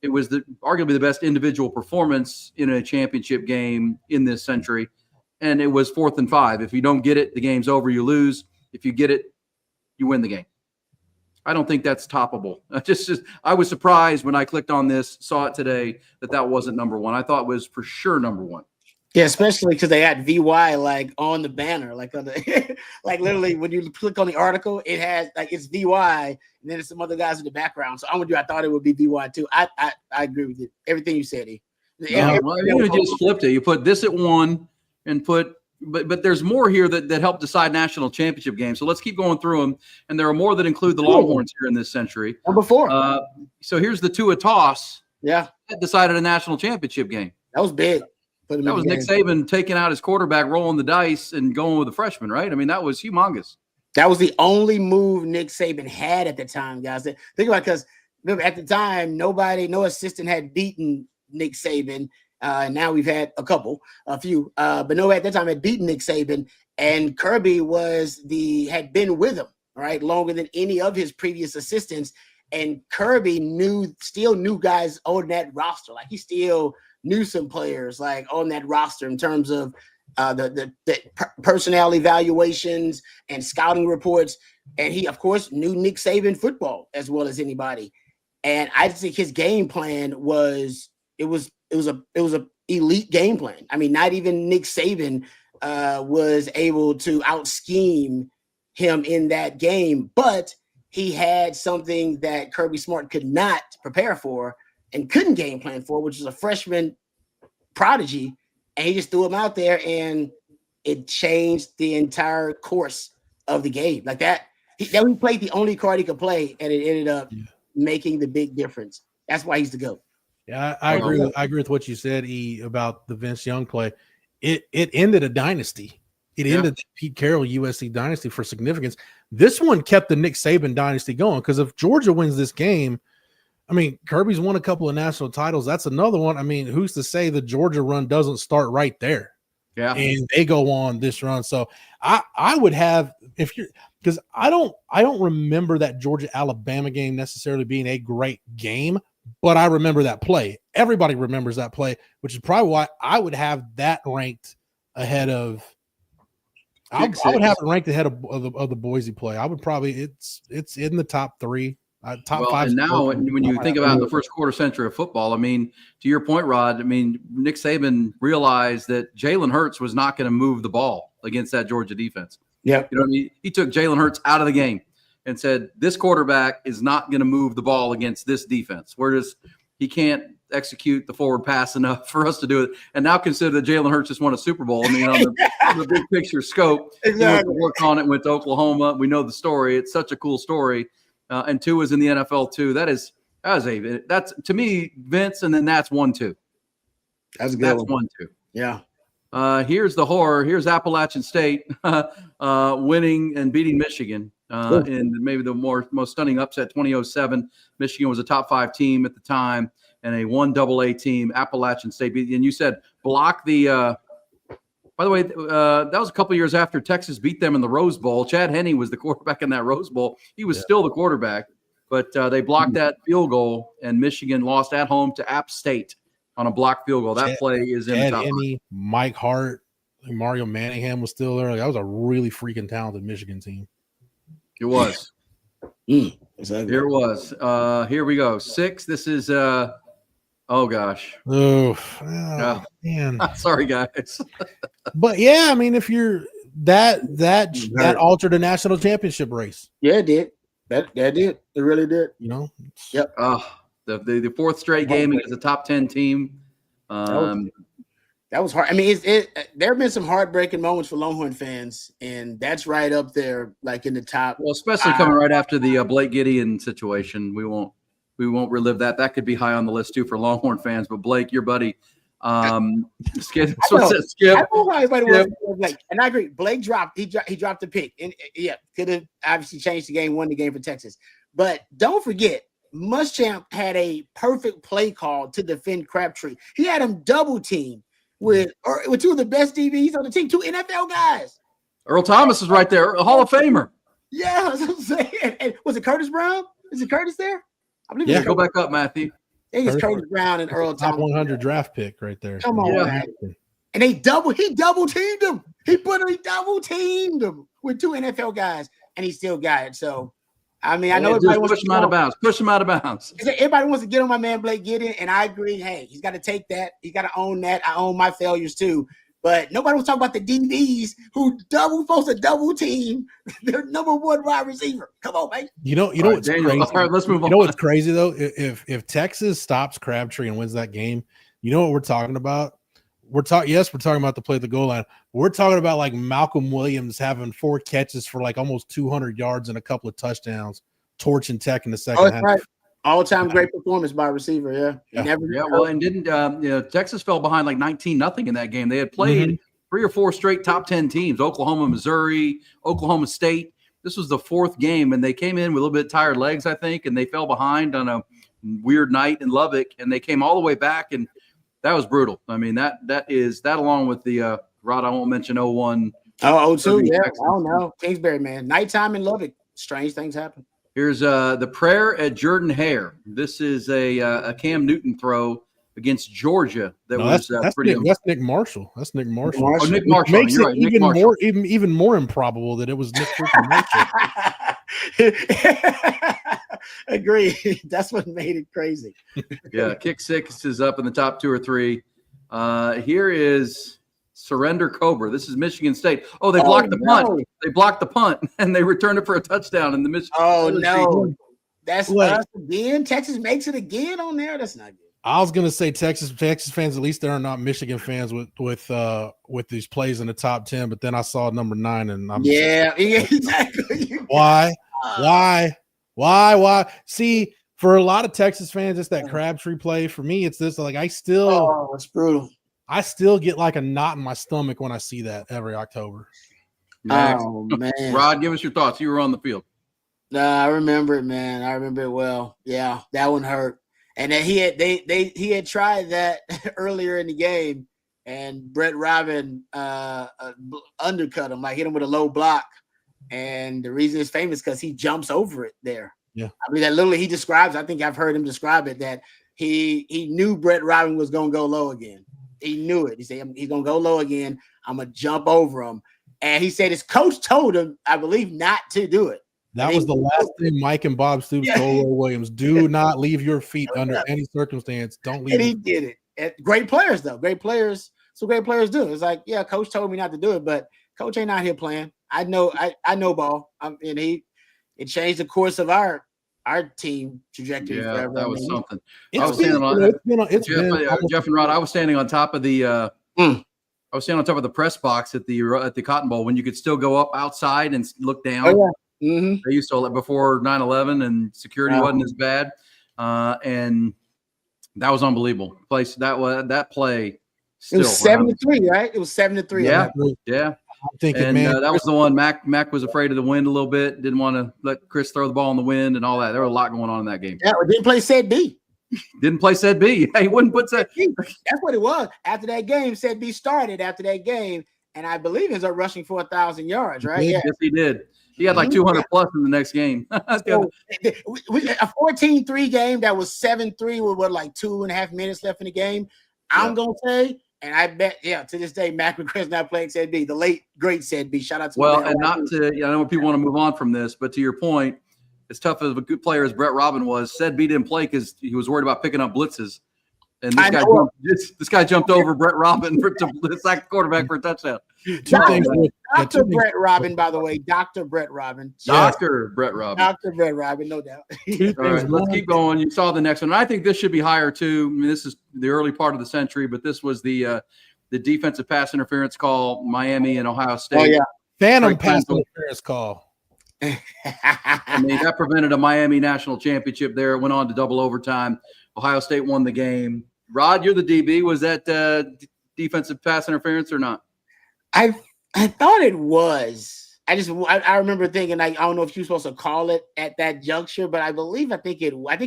It was arguably the best individual performance in a championship game in this century, and it was 4th and 5. If you don't get it, the game's over. You lose. If you get it, you win the game. I don't think that's toppable. I was surprised when I clicked on this, saw it today, that wasn't number 1. I thought it was for sure number 1. Yeah, especially because they had VY like on the banner, like on the like literally when you click on the article, it has like it's VY and then there's some other guys in the background. So I'm with you. I thought it would be VY too. I agree with you. Everything you said. You just flipped it. You put this at 1 and but there's more here that help decide national championship games. So let's keep going through them. And there are more that include the Longhorns here in this century. Number 4. So here's the Tua toss. Yeah. That decided a national championship game. That was big. That was Nick Saban taking out his quarterback, rolling the dice, and going with the freshman, right? I mean, that was humongous. That was the only move Nick Saban had at the time, guys. Think about it, because at the time, no assistant had beaten Nick Saban. Now we've had a few, but no, at that time had beaten Nick Saban, and Kirby had been with him, right, longer than any of his previous assistants. And Kirby still knew guys on that roster. Like he still knew some players like on that roster in terms of the personnel evaluations and scouting reports. And he, of course, knew Nick Saban football as well as anybody. And I think his game plan was a elite game plan. I mean, not even Nick Saban was able to out scheme him in that game, but he had something that Kirby Smart could not prepare for and couldn't game plan for, which is a freshman prodigy. And he just threw him out there and it changed the entire course of the game. Like that, he played the only card he could play, and it ended up making the big difference. That's why he's the GOAT. Yeah, I agree with what you said, E, about the Vince Young play. it ended a dynasty. It ended the Pete Carroll USC dynasty for significance. This one kept the Nick Saban dynasty going, because if Georgia wins this game, I mean, Kirby's won a couple of national titles. That's another one. I mean, who's to say the Georgia run doesn't start right there? Yeah. And they go on this run. So I would have, if you're, because I don't remember that Georgia Alabama game necessarily being a great game, but I remember that play. Everybody remembers that play, which is probably why I would have that ranked ahead of. I would have it ranked ahead of the Boise play. I would probably it's in the top 3, top 5. And now when you think about the first quarter century of football, I mean, to your point, Rod, I mean, Nick Saban realized that Jalen Hurts was not going to move the ball against that Georgia defense. Yeah, you know what I mean? He took Jalen Hurts out of the game and said, this quarterback is not going to move the ball against this defense. He can't execute the forward pass enough for us to do it. And now consider that Jalen Hurts just won a Super Bowl. I mean, on the big picture scope, he went to work on it, went to Oklahoma. We know the story. It's such a cool story. And Tua is in the NFL too. That's to me, Vince, and then that's 1-2. That's a good. That's 1-2. Yeah. Here's the horror. Here's Appalachian State winning and beating Michigan in maybe the most stunning upset. 2007. Michigan was a top 5 team at the time and a 1AA team. Appalachian State beat. And you said block the. By the way, that was a couple years after Texas beat them in the Rose Bowl. Chad Henne was the quarterback in that Rose Bowl. He was still the quarterback, but they blocked that field goal, and Michigan lost at home to App State on a blocked field goal. That play is in the top. Henne, Mike Hart, Mario Manningham was still there. That was a really freaking talented Michigan team. It was. Exactly. Here it was. Here we go. 6. This is oh gosh. Oh Yeah. man. Sorry, guys. But yeah, I mean, if you're that altered a national championship race. Yeah, it did. That did. It really did. You know. Yep. The 4th straight game against a top 10 team. That was hard. I mean, there have been some heartbreaking moments for Longhorn fans, and that's right up there, like in the top. Well, especially coming right after the Blake Gideon situation. We won't relive that. That could be high on the list too for Longhorn fans. But Blake, your buddy, Skip. I know why everybody was Blake, and I agree. Blake dropped. He dropped the pick, and could have obviously changed the game, won the game for Texas. But don't forget, Muschamp had a perfect play call to defend Crabtree. He had him double team with 2 of the best DBs on the team, 2 NFL guys. Earl Thomas is right there, a Hall of Famer. Yeah, that's what I'm saying. And was it Curtis Brown? Is it Curtis there? I believe. Yeah, go back up, Matthew. I think it's Curtis Brown and Earl Top Thomas. 100 draft pick right there. Come on, man. And he double teamed him. He double teamed him with 2 NFL guys, and he still got it. So, I mean, I know everybody wants push him out of bounds. Push him out of bounds. Everybody wants to get on my man Blake Gideon, and I agree. Hey, he's got to take that. He's got to own that. I own my failures too. But nobody was talking about the DBs who supposed to double team their number 1 wide receiver. Come on, man. You know what's Daniel, crazy? all right, let's move on. You know what's crazy though? If Texas stops Crabtree and wins that game, you know what we're talking about? We're talking about the play at the goal line. We're talking about like Malcolm Williams having 4 catches for like almost 200 yards and a couple of touchdowns, torching Tech in the second half. Right. All-time great performance by a receiver, Well, and didn't Texas fell behind like 19-0 in that game. They had played 3 or 4 straight top 10 teams: Oklahoma, Missouri, Oklahoma State. This was the 4th game, and they came in with a little bit tired legs, I think, and they fell behind on a weird night in Lubbock, and they came all the way back, and that was brutal. I mean, that along with the Rod, I won't mention 01. 02, yeah. I don't know. Kingsbury, man. Nighttime in Lubbock. Strange things happen. Here's the prayer at Jordan-Hare. This is a Cam Newton throw against Georgia. That's Nick Marshall. That's Nick Marshall. Oh, Nick Marshall. Makes You're it right. even more improbable that it was Nick Marshall. Agree. That's what made it crazy. Yeah, kick 6 is up in the top 2 or 3. Here is Surrender Cobra. This is Michigan State. Oh, they blocked the punt. They blocked the punt, and they returned it for a touchdown in the Michigan. Oh, no. That's us again. Texas makes it again on there. That's not good. I was gonna say Texas fans, at least they are not Michigan fans with these plays in the top 10, but then I saw number 9 and I'm exactly. Why? See, for a lot of Texas fans, it's that Crabtree play. For me, it's this. Like it's brutal. I still get like a knot in my stomach when I see that every October. Next. Oh man, Rod, give us your thoughts. You were on the field. I remember it, man. I remember it well. Yeah, that one hurt. And then he had tried that earlier in the game, and Brett Robin undercut him, like hit him with a low block. And the reason it's famous because he jumps over it there. Yeah, I mean that literally he describes. I think I've heard him describe it that he knew Brett Robin was gonna go low again. He knew it. He said he's gonna go low again. I'm gonna jump over him. And he said his coach told him, I believe, not to do it. that was the last thing Mike and Bob Stoops told Roy Williams. Do not leave your feet under any circumstance. Don't leave. And he did it. And great players, though. Great players. So great players do. It's like, yeah, coach told me not to do it, but coach ain't out here playing. I know ball. And it changed the course of our team trajectory. Yeah, forever. that was something. It's Jeff and Rod, I was standing on top of the I was standing on top of the press box at the Cotton Bowl when you could still go up outside and look down. Oh, yeah. Mm-hmm. They used to before 9/11 and security wasn't as bad, and that was unbelievable. That play. Still, it was 7-3, right? It was 7-3. Yeah, yeah. I'm thinking, And man, that was the one. Mac was afraid of the wind a little bit. Didn't want to let Chris throw the ball in the wind and all that. There was a lot going on in that game. Yeah, we didn't play Set B. Didn't play Set B. He wouldn't put Set B. That's what it was. After that game, Set B started after that game, and I believe he was rushing for 1,000 yards, right? Yeah. Yes, he did. He had like 200 plus in the next game. So, a 14-3 game that was 7-3 with like 2.5 minutes left in the game. I'm going to say, and I bet, to this day, Mac McCrest's not playing Set B, the late, great Set B. Shout out to I know people want to move on from this, but to your point, as tough as a good player as Brett Robin was, Set B didn't play because he was worried about picking up blitzes. And this guy jumped over Brett Robin to sack the quarterback for a touchdown. Dr. Brett Robin, by the way, Dr. Brett Robin. Dr. Brett Robin. Dr. Brett Robin, no doubt. All right, let's keep going. You saw the next one. I think this should be higher too. I mean, this is the early part of the century, but this was the defensive pass interference call, Miami and Ohio State. Oh, yeah. Phantom pass interference call. I mean, that prevented a Miami national championship there. It went on to double overtime. Ohio State won the game. Rod, you're the DB. Was that defensive pass interference or not? I thought it was. I remember thinking, like, I don't know if you're supposed to call it at that juncture, but I think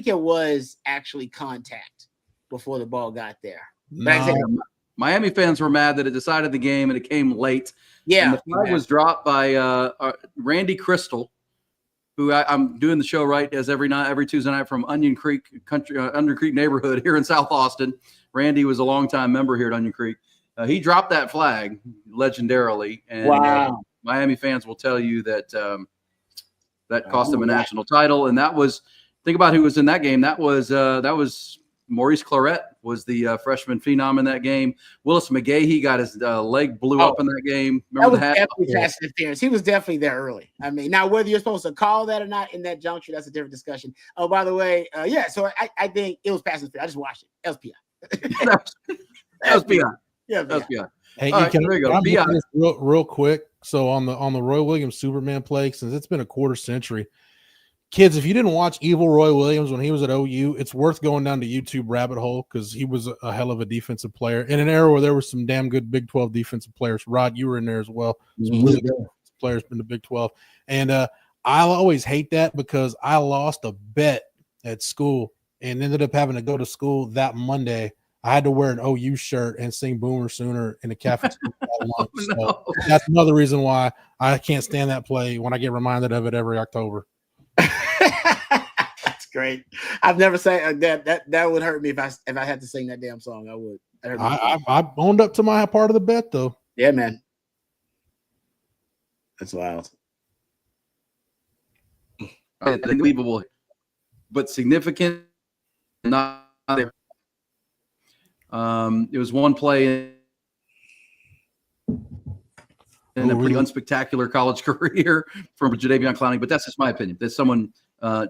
it was actually contact before the ball got there. Miami fans were mad that it decided the game and it came late. Yeah, and the flag was dropped by Randy Crystal, who I'm doing the show right as every Tuesday night from Onion Creek neighborhood here in South Austin. Randy was a longtime member here at Onion Creek. He dropped that flag legendarily, and Miami fans will tell you that that cost them a national title. And that was, think about who was in that game. That was Maurice Claret was the freshman phenom in that game. Willis McGahee got his leg blew up in that game. Remember that was definitely pass interference. He was definitely there early. I mean, now whether you're supposed to call that or not in that juncture, that's a different discussion. Oh, by the way, so I think it was pass interference. I just watched it. LSPI. LSPI. Yeah, LSPI. Hey, right, there you go. Real quick. So on the Roy Williams Superman play, since it's been a quarter century, kids, if you didn't watch Evil Roy Williams when he was at OU, it's worth going down to YouTube rabbit hole because he was a hell of a defensive player in an era where there were some damn good Big 12 defensive players. Rod, you were in there as well. Some really good players in the Big 12. And I'll always hate that because I lost a bet at school and ended up having to go to school that Monday. I had to wear an OU shirt and sing Boomer Sooner in the cafeteria at lunch. So that's another reason why I can't stand that play when I get reminded of it every October. That's great. I've never sang that would hurt me if I had to sing that damn song. I would. I owned up to my part of the bet though. Yeah, man. That's wild. Unbelievable, but significant. Not there. It was one play in a pretty unspectacular college career from Jadeveon Clowney, but that's just my opinion. That someone I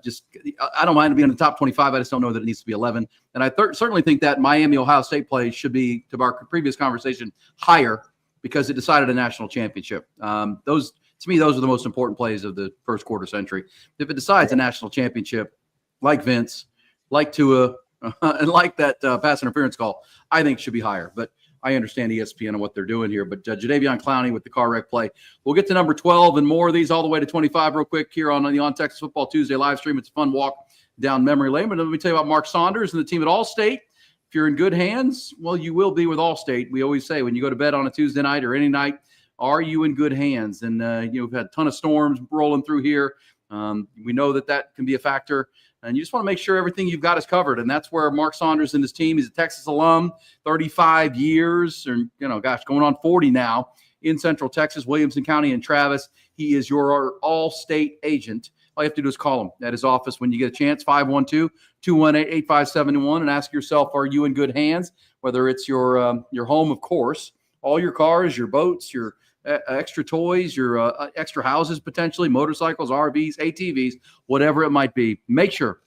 don't mind being in the top 25. I just don't know that it needs to be 11. And I certainly think that Miami-Ohio State play should be, to our previous conversation, higher because it decided a national championship. Those are the most important plays of the first quarter century. If it decides a national championship, like Vince, like Tua, and like that pass interference call, I think should be higher. But I understand ESPN and what they're doing here, but Jadeveon Clowney with the car wreck play. We'll get to number 12 and more of these all the way to 25 real quick here on the On Texas Football Tuesday live stream. It's a fun walk down memory lane. But let me tell you about Mark Saunders and the team at Allstate. If you're in good hands, well, you will be with Allstate. We always say when you go to bed on a Tuesday night or any night, are you in good hands? And we've had a ton of storms rolling through here. We know that can be a factor. And you just want to make sure everything you've got is covered. And that's where Mark Saunders and his team, he's a Texas alum, 35 years, or, going on 40 now in Central Texas, Williamson County and Travis. He is your All-State agent. All you have to do is call him at his office when you get a chance, 512-218-8571, and ask yourself, are you in good hands? Whether it's your home, of course, all your cars, your boats, your extra toys, your extra houses, potentially motorcycles, RVs, ATVs, whatever it might be. Make sure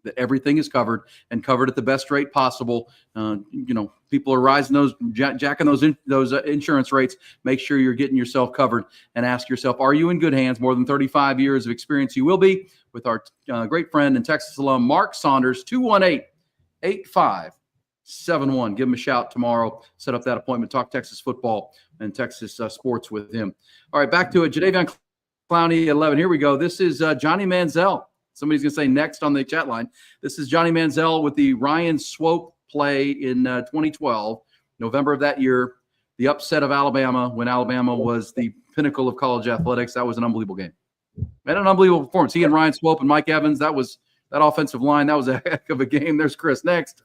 that everything is covered and covered at the best rate possible. People are rising jacking those insurance rates. Make sure you're getting yourself covered and ask yourself, are you in good hands? More than 35 years of experience you will be with our great friend and Texas alum, Mark Saunders, 218-8571. Give him a shout tomorrow. Set up that appointment. Talk Texas football and Texas sports with him. All right, back to it. Jadeveon Clowney, 11. Here we go. This is Johnny Manziel. Somebody's going to say next on the chat line. This is Johnny Manziel with the Ryan Swope play in 2012, November of that year, the upset of Alabama when Alabama was the pinnacle of college athletics. That was an unbelievable game. And an unbelievable performance. He and Ryan Swope and Mike Evans, that offensive line, that was a heck of a game. There's Chris next.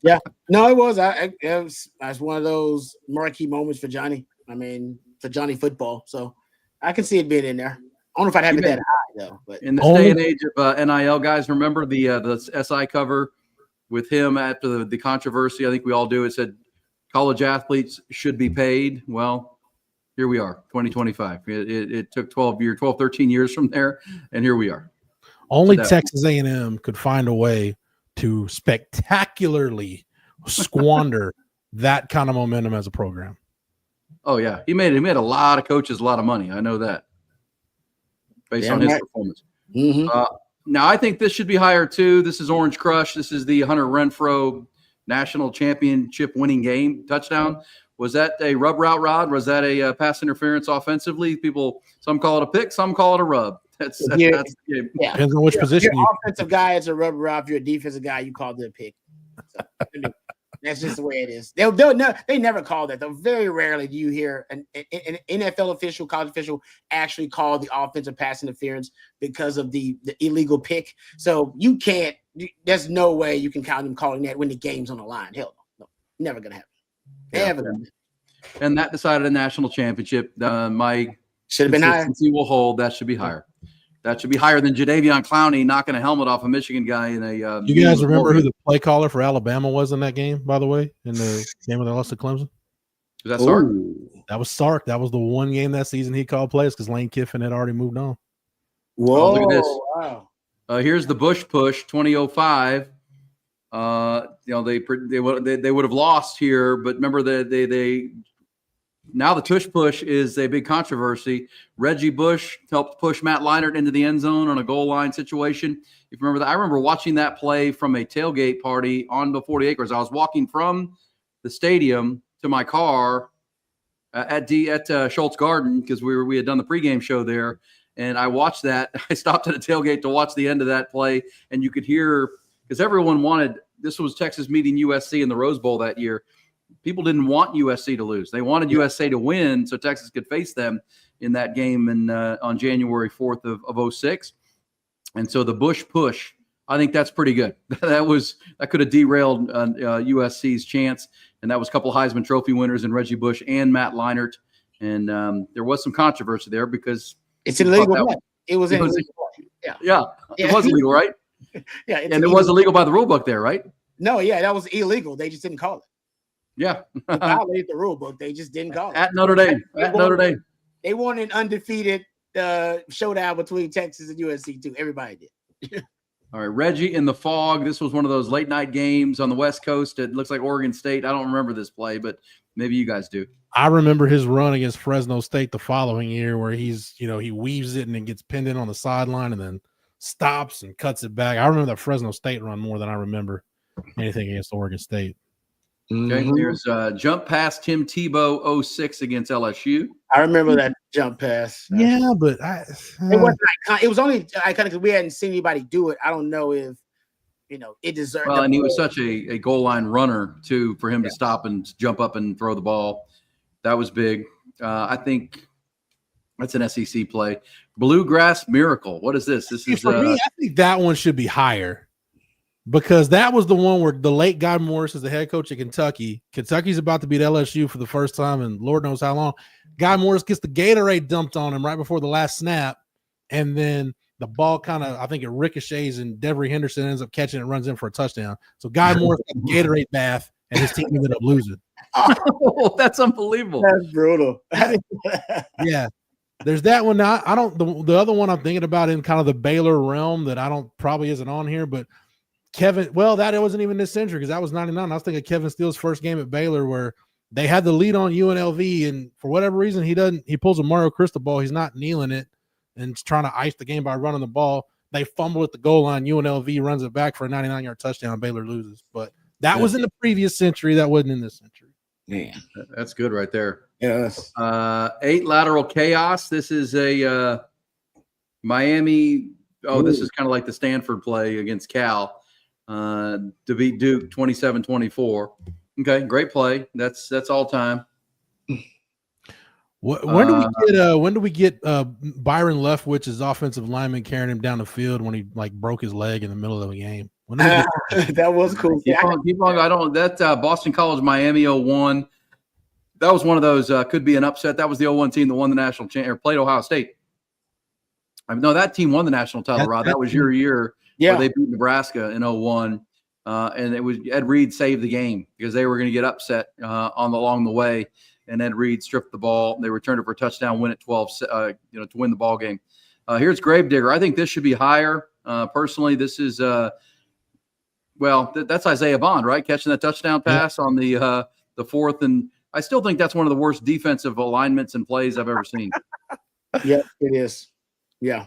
Yeah. No, it was. That's one of those marquee moments for Johnny. I mean, for Johnny football. So I can see it being in there. I don't know if I'd have it that high, though. But in this day and age of NIL, guys, remember the SI cover with him after the controversy? I think we all do. It said college athletes should be paid. Well, here we are, 2025. It took 13 years from there, and here we are. Only Texas A&M could find a way to spectacularly squander that kind of momentum as a program. Oh, yeah. He made a lot of coaches a lot of money. I know that based on his performance. Mm-hmm. Now, I think this should be higher, too. This is Orange Crush. This is the Hunter Renfro national championship winning game touchdown. Was that a rub route, Rod? Was that a pass interference offensively? Some call it a pick, some call it a rub. That's the game. Yeah. Depends on which position. If you're offensive guy, it's a rub route. If you're a defensive guy, you call it a pick. So, that's just the way it is. They never call that, though. Very rarely do you hear an NFL official, college official actually call the offensive pass interference because of the illegal pick. So you can't. There's no way you can count them calling that when the game's on the line. Hell no, never gonna happen. Never gonna happen. And that decided a national championship. My should have been higher. Consistency will hold. That should be higher. That should be higher than Jadeveon Clowney knocking a helmet off a Michigan guy in a. You guys remember who the play caller for Alabama was in that game? By the way, in the game when they lost to Clemson, was that Sark? That was Sark. That was the one game that season he called plays because Lane Kiffin had already moved on. Whoa! Look at this. Wow. Here's the Bush push 2005. They would have lost here, but remember they now the tush push is a big controversy. Reggie Bush helped push Matt Leinart into the end zone on a goal line situation. If you remember that, I remember watching that play from a tailgate party on the 40 acres. I was walking from the stadium to my car at Schultz Garden because we had done the pregame show there. And I watched that. I stopped at a tailgate to watch the end of that play. And you could hear, because everyone wanted, this was Texas meeting USC in the Rose Bowl that year. People didn't want USC to lose. They wanted USC to win so Texas could face them in that game on January 4th of 06. And so the Bush push, I think that's pretty good. That could have derailed USC's chance. And that was a couple Heisman Trophy winners in Reggie Bush and Matt Leinart. And there was some controversy there because it's illegal. It was illegal. Yeah. It was illegal, right? Yeah. And it was illegal by the rule book there, right? No, yeah, that was illegal. They just didn't call it. Yeah. They violated the rule book. They just didn't call it. At Notre Dame. They won an undefeated showdown between Texas and USC, too. Everybody did. All right, Reggie in the fog. This was one of those late night games on the West Coast. It looks like Oregon State. I don't remember this play, but maybe you guys do. I remember his run against Fresno State the following year where he weaves it and then gets pinned in on the sideline and then stops and cuts it back. I remember that Fresno State run more than I remember anything against Oregon State. Okay, there's jump past Tim Tebow 06 against LSU. I remember that jump pass. Yeah, but It wasn't it was only iconic because we hadn't seen anybody do it. I don't know if it deserved. Well, and he was such a goal line runner too for him to stop and jump up and throw the ball. That was big. I think that's an SEC play. Bluegrass Miracle. What is this? This is for me, I think that one should be higher. Because that was the one where the late Guy Morris is the head coach of Kentucky. Kentucky's about to beat LSU for the first time in Lord knows how long. Guy Morris gets the Gatorade dumped on him right before the last snap. And then the ball I think it ricochets and Devery Henderson ends up catching it and runs in for a touchdown. So Guy Morris got the Gatorade bath and his team ended up losing. Oh, that's unbelievable. That's brutal. Yeah. There's that one. Now, the other one I'm thinking about in kind of the Baylor realm that probably isn't on here, but Kevin, that wasn't even this century because that was 99. I was thinking Kevin Steele's first game at Baylor where they had the lead on UNLV, and for whatever reason, he pulls a Mario Cristobal. He's not kneeling it and trying to ice the game by running the ball. They fumble at the goal line. UNLV runs it back for a 99-yard touchdown. Baylor loses. But that was in the previous century. That wasn't in this century. Yeah. That's good right there. Yes. 8 lateral chaos. This is a Miami. Oh, this is kind of like the Stanford play against Cal. To beat Duke 27-24. Okay, great play. That's all time. When do we get Byron Leftwich's offensive lineman carrying him down the field when he broke his leg in the middle of a game? That was cool. Keep on. I don't. That Boston College Miami 01. That was one of those could be an upset. That was the 01 team that won the national or played Ohio State. No, that team won the national title. Rod, that was your year. Yeah, where they beat Nebraska in 01, and it was Ed Reed saved the game because they were going to get upset along the way, and Ed Reed stripped the ball. They returned it for a touchdown, win at 12, to win the ball game. Here's Gravedigger. I think this should be higher. Personally, this is that's Isaiah Bond, right? Catching that touchdown pass on the fourth, and I still think that's one of the worst defensive alignments and plays I've ever seen. Yeah, it is. Yeah.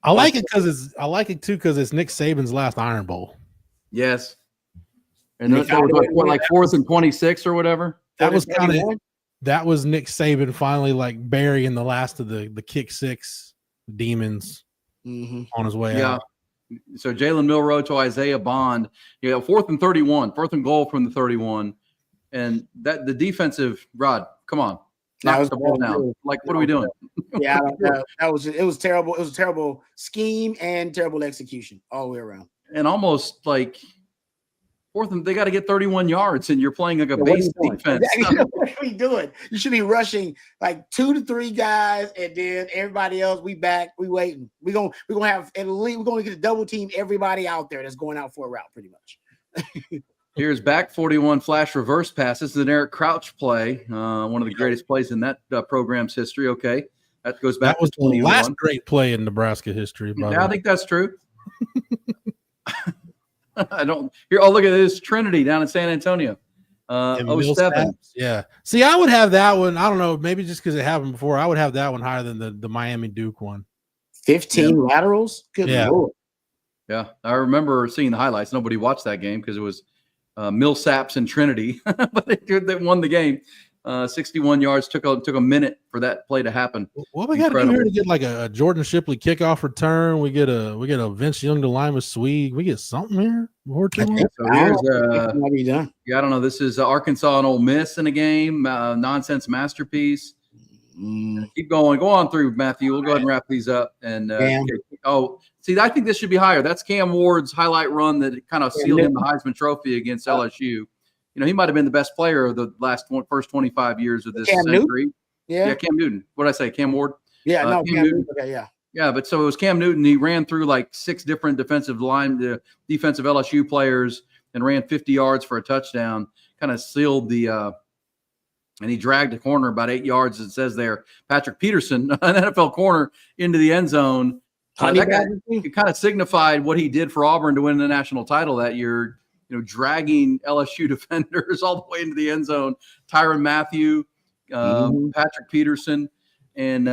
I like it because it's Nick Saban's last Iron Bowl. Yes, and that was like 4th and 26 or whatever. That was Nick Saban finally burying the last of the kick six demons on his way out. So Jalen Milroe to Isaiah Bond, 4th and 31, 4th and goal from the 31, and that the defensive Rod. Come on. Knock the ball down. What are we doing? Yeah, it was terrible. It was a terrible scheme and terrible execution all the way around. And almost 4th and they got to get 31 yards, and you're playing a base defense. What are we doing? You should be rushing 2 to 3 guys, and then everybody else. We waiting. We're gonna have at least we're gonna get a double team everybody out there that's going out for a route, pretty much. Here's back 41 flash reverse pass. This is an Eric Crouch play, one of the greatest plays in that program's history. Okay, that goes back. That was to 21. The last great play in Nebraska history. I think that's true. I don't. Here, look at this Trinity down in San Antonio. 07. Yeah. See, I would have that one. I don't know. Maybe just because it happened before, I would have that one higher than the Miami Duke one. 15 laterals. Good Lord. Yeah, I remember seeing the highlights. Nobody watched that game because it was Millsaps and Trinity, but they won the game. 61 yards. Took a minute for that play to happen. What we got to do here to get a Jordan Shipley kickoff return? We get a Vince Young to line with Swede. We get something here before too long. So here's I don't know. This is Arkansas and Ole Miss in a game. Nonsense masterpiece. Keep going. Go on through, Matthew. We'll go ahead and wrap these up. And see, I think this should be higher. That's Cam Ward's highlight run that kind of sealed him the Heisman Trophy against LSU. He might have been the best player of the first 25 years of this century. Newton? Yeah, Cam Newton. What did I say? Cam Ward? Yeah, Cam Newton. Okay, yeah. Yeah, but so it was Cam Newton. He ran through 6 different defensive LSU players and ran 50 yards for a touchdown. Kind of sealed the and he dragged a corner about 8 yards. It says there, Patrick Peterson, an NFL corner, into the end zone. That guy, it kind of signified what he did for Auburn to win the national title that year. Dragging LSU defenders all the way into the end zone. Tyrann Mathieu, Patrick Peterson, and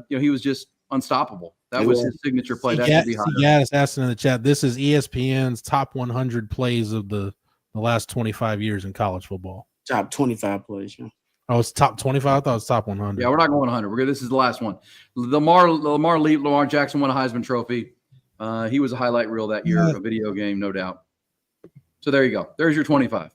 he was just unstoppable. That was his signature play. That should be higher. Gaddis asking in the chat. This is ESPN's top 100 plays of the last 25 years in college football. Top 25 plays. Yeah. Oh, it's top 25. I thought it was top 100. Yeah, we're not going 100. This is the last one. Lamar Jackson won a Heisman Trophy. He was a highlight reel that year, a video game, no doubt. So there you go. There's your 25.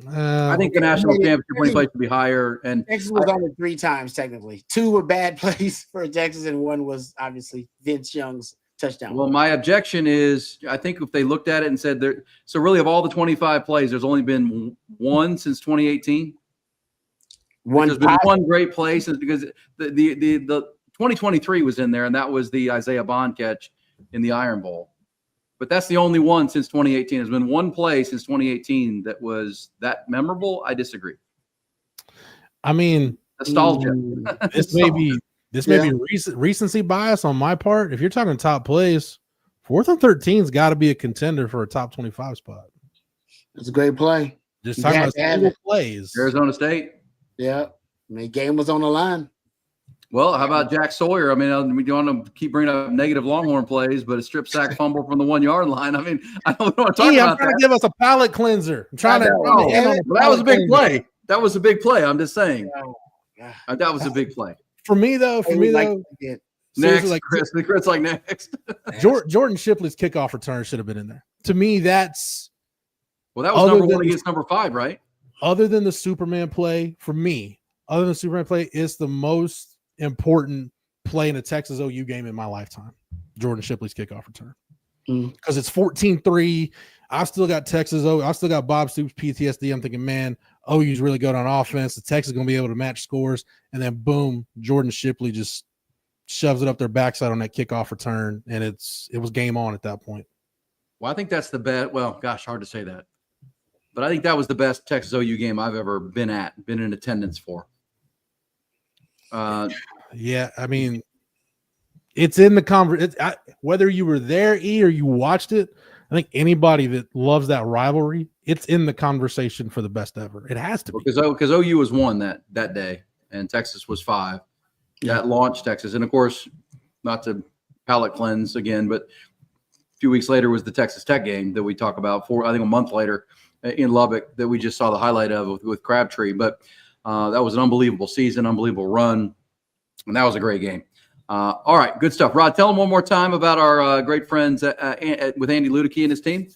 I think the national championship winning place would be higher. And Texas was on it 3 times technically. 2 were bad plays for Texas, and 1 was obviously Vince Young's touchdown. Well, my objection is, I think if they looked at it and said there, so really of all the 25 plays, there's only been 1 since 2018. There's been 1 great play since, because the 2023 was in there, and that was the Isaiah Bond catch in the Iron Bowl. But that's the only one since 2018. There's been 1 play since 2018 that was that memorable. I disagree. I mean, nostalgia. This may be recency bias on my part. If you're talking top plays, 4th and 13's got to be a contender for a top 25 spot. It's a great play. Just talking about single plays. Arizona State. Yeah, the game was on the line. Well, how about Jack Sawyer? I mean, we don't want to keep bringing up negative Longhorn plays, but a strip sack fumble from the 1-yard line. I mean, I don't know what I'm talking about. I'm trying to give us a palate cleanser. I'm trying to. That was a big play. That was a big play. I'm just saying. That was a big play. For me, though. Next, like Chris like next. Jordan Shipley's kickoff return should have been in there. To me, that's. Well, that was number 1 against number 5, right? Other than the Superman play, for me, it's the most important play in a Texas OU game in my lifetime. Jordan Shipley's kickoff return. Because it's 14-3. I've still got I've still got Bob Stoops PTSD. I'm thinking, man, OU's really good on offense. The Texas is going to be able to match scores. And then, boom, Jordan Shipley just shoves it up their backside on that kickoff return. And it was game on at that point. Well, I think that's the best. Well, gosh, hard to say that. But I think that was the best Texas OU game I've ever been in attendance for. Yeah, I mean, it's in the conversation. Whether you were there, or you watched it, I think anybody that loves that rivalry, it's in the conversation for the best ever. It has to be. Because OU was 1 that day, and Texas was 5. That launched Texas. And, of course, not to palate cleanse again, but a few weeks later was the Texas Tech game that we talk about, I think a month later in Lubbock, that we just saw the highlight of with Crabtree. But that was an unbelievable season, unbelievable run, and that was a great game. All right, good stuff. Rod, tell them one more time about our great friends with Andy Ludicky and his team.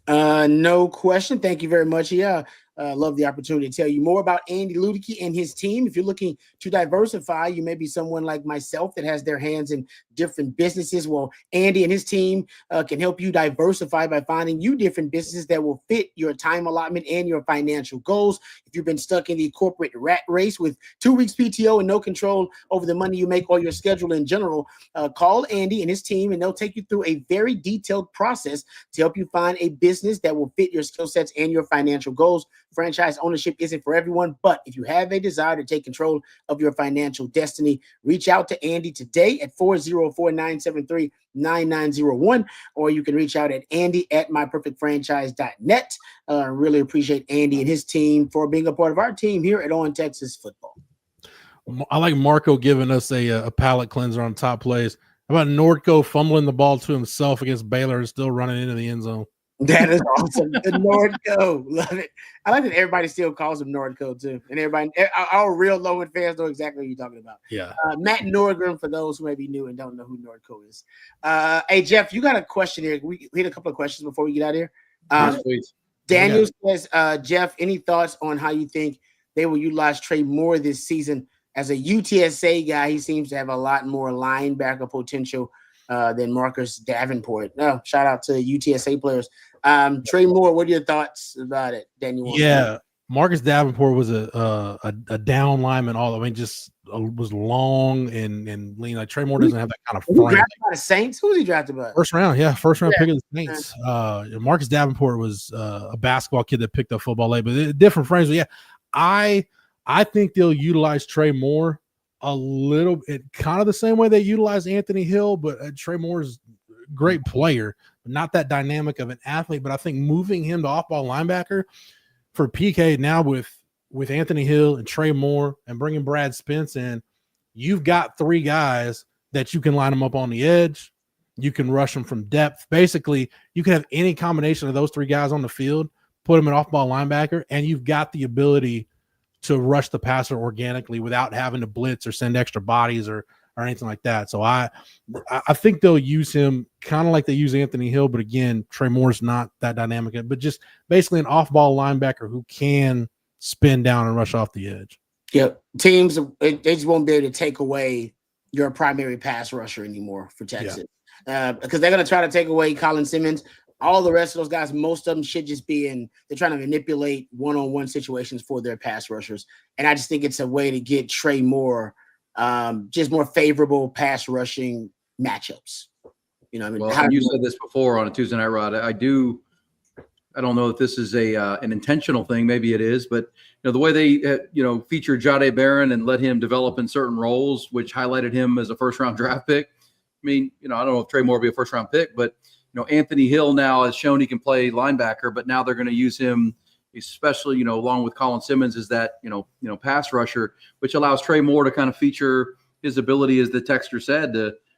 No question. Thank you very much. Yeah, love the opportunity to tell you more about Andy Ludicky and his team. If you're looking to diversify, you may be someone like myself that has their hands in different businesses. Well, Andy and his team can help you diversify by finding you different businesses that will fit your time allotment and your financial goals. If you've been stuck in the corporate rat race with 2 weeks PTO and no control over the money you make or your schedule in general, call Andy and his team, and they'll take you through a very detailed process to help you find a business that will fit your skill sets and your financial goals. Franchise ownership isn't for everyone, but if you have a desire to take control of your financial destiny, reach out to Andy today at 404-973-9901, or you can reach out at andy@myperfectfranchise.net. Really appreciate Andy and his team for being a part of our team here at On Texas Football. I like Marco giving us a palate cleanser on top plays. How about Nordco fumbling the ball to himself against Baylor and still running into the end zone? That is awesome. The Nordco. Love it. I like that everybody still calls him Nordco too. And everybody, our real Lowen fans know exactly what you're talking about. Yeah. Matt Norgren, for those who may be new and don't know who Nordco is. Hey, Jeff, you got a question here. We had a couple of questions before we get out of here. Yes, please. Daniel says, Jeff, any thoughts on how you think they will utilize Trey Moore this season? As a UTSA guy, he seems to have a lot more linebacker potential than Marcus Davenport. No, shout out to UTSA players. Trey Moore, what are your thoughts about it, Daniel? Yeah, Marcus Davenport was a down lineman. Just was long and lean. Like Trey Moore doesn't have that kind of frame. Drafted by the Saints? Who was he drafted by? First round pick of the Saints. Marcus Davenport was a basketball kid that picked up football late, but different frames. But yeah, I think they'll utilize Trey Moore a little bit, kind of the same way they utilize Anthony Hill, but Trey Moore's a great player, but not that dynamic of an athlete. But I think moving him to off-ball linebacker for PK now with Anthony Hill and Trey Moore and bringing Brad Spence in, you've got 3 guys that you can line them up on the edge. You can rush them from depth. Basically, you can have any combination of those 3 guys on the field, put him an off-ball linebacker, and you've got the ability to rush the passer organically without having to blitz or send extra bodies or anything like that. So I think they'll use him kind of like they use Anthony Hill, but again, Trey Moore's not that dynamic, but just basically an off-ball linebacker who can spin down and rush off the edge. Yeah, teams they just won't be able to take away your primary pass rusher anymore for Texas because they're going to try to take away Colin Simmons. All the rest of those guys, most of them should just be they're trying to manipulate one-on-one situations for their pass rushers. And I just think it's a way to get Trey Moore just more favorable pass rushing matchups. You know, I mean, well, you said this before on a Tuesday Night Rod. I don't know if this is an intentional thing. Maybe it is, but the way they featured Jahdae Barron and let him develop in certain roles, which highlighted him as a first-round draft pick. I mean, I don't know if Trey Moore will be a first-round pick, but Anthony Hill now has shown he can play linebacker, but now they're going to use him, especially, along with Colin Simmons, as that, pass rusher, which allows Trey Moore to kind of feature his ability, as the texter said,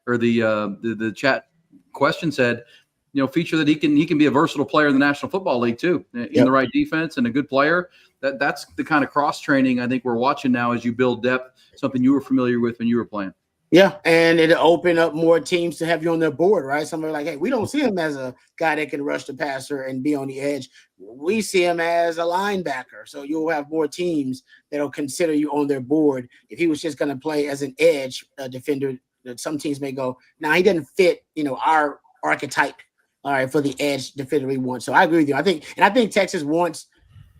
or the chat question said, feature that he can be a versatile player in the National Football League too, in the right defense and a good player. That's the kind of cross training I think we're watching now as you build depth, something you were familiar with when you were playing. Yeah, and it'll open up more teams to have you on their board, right? Somebody like, hey, we don't see him as a guy that can rush the passer and be on the edge. We see him as a linebacker. So you'll have more teams that'll consider you on their board. If he was just going to play as an edge defender, some teams may go, now he doesn't fit, our archetype, all right, for the edge defender we want. So I agree with you. I think Texas wants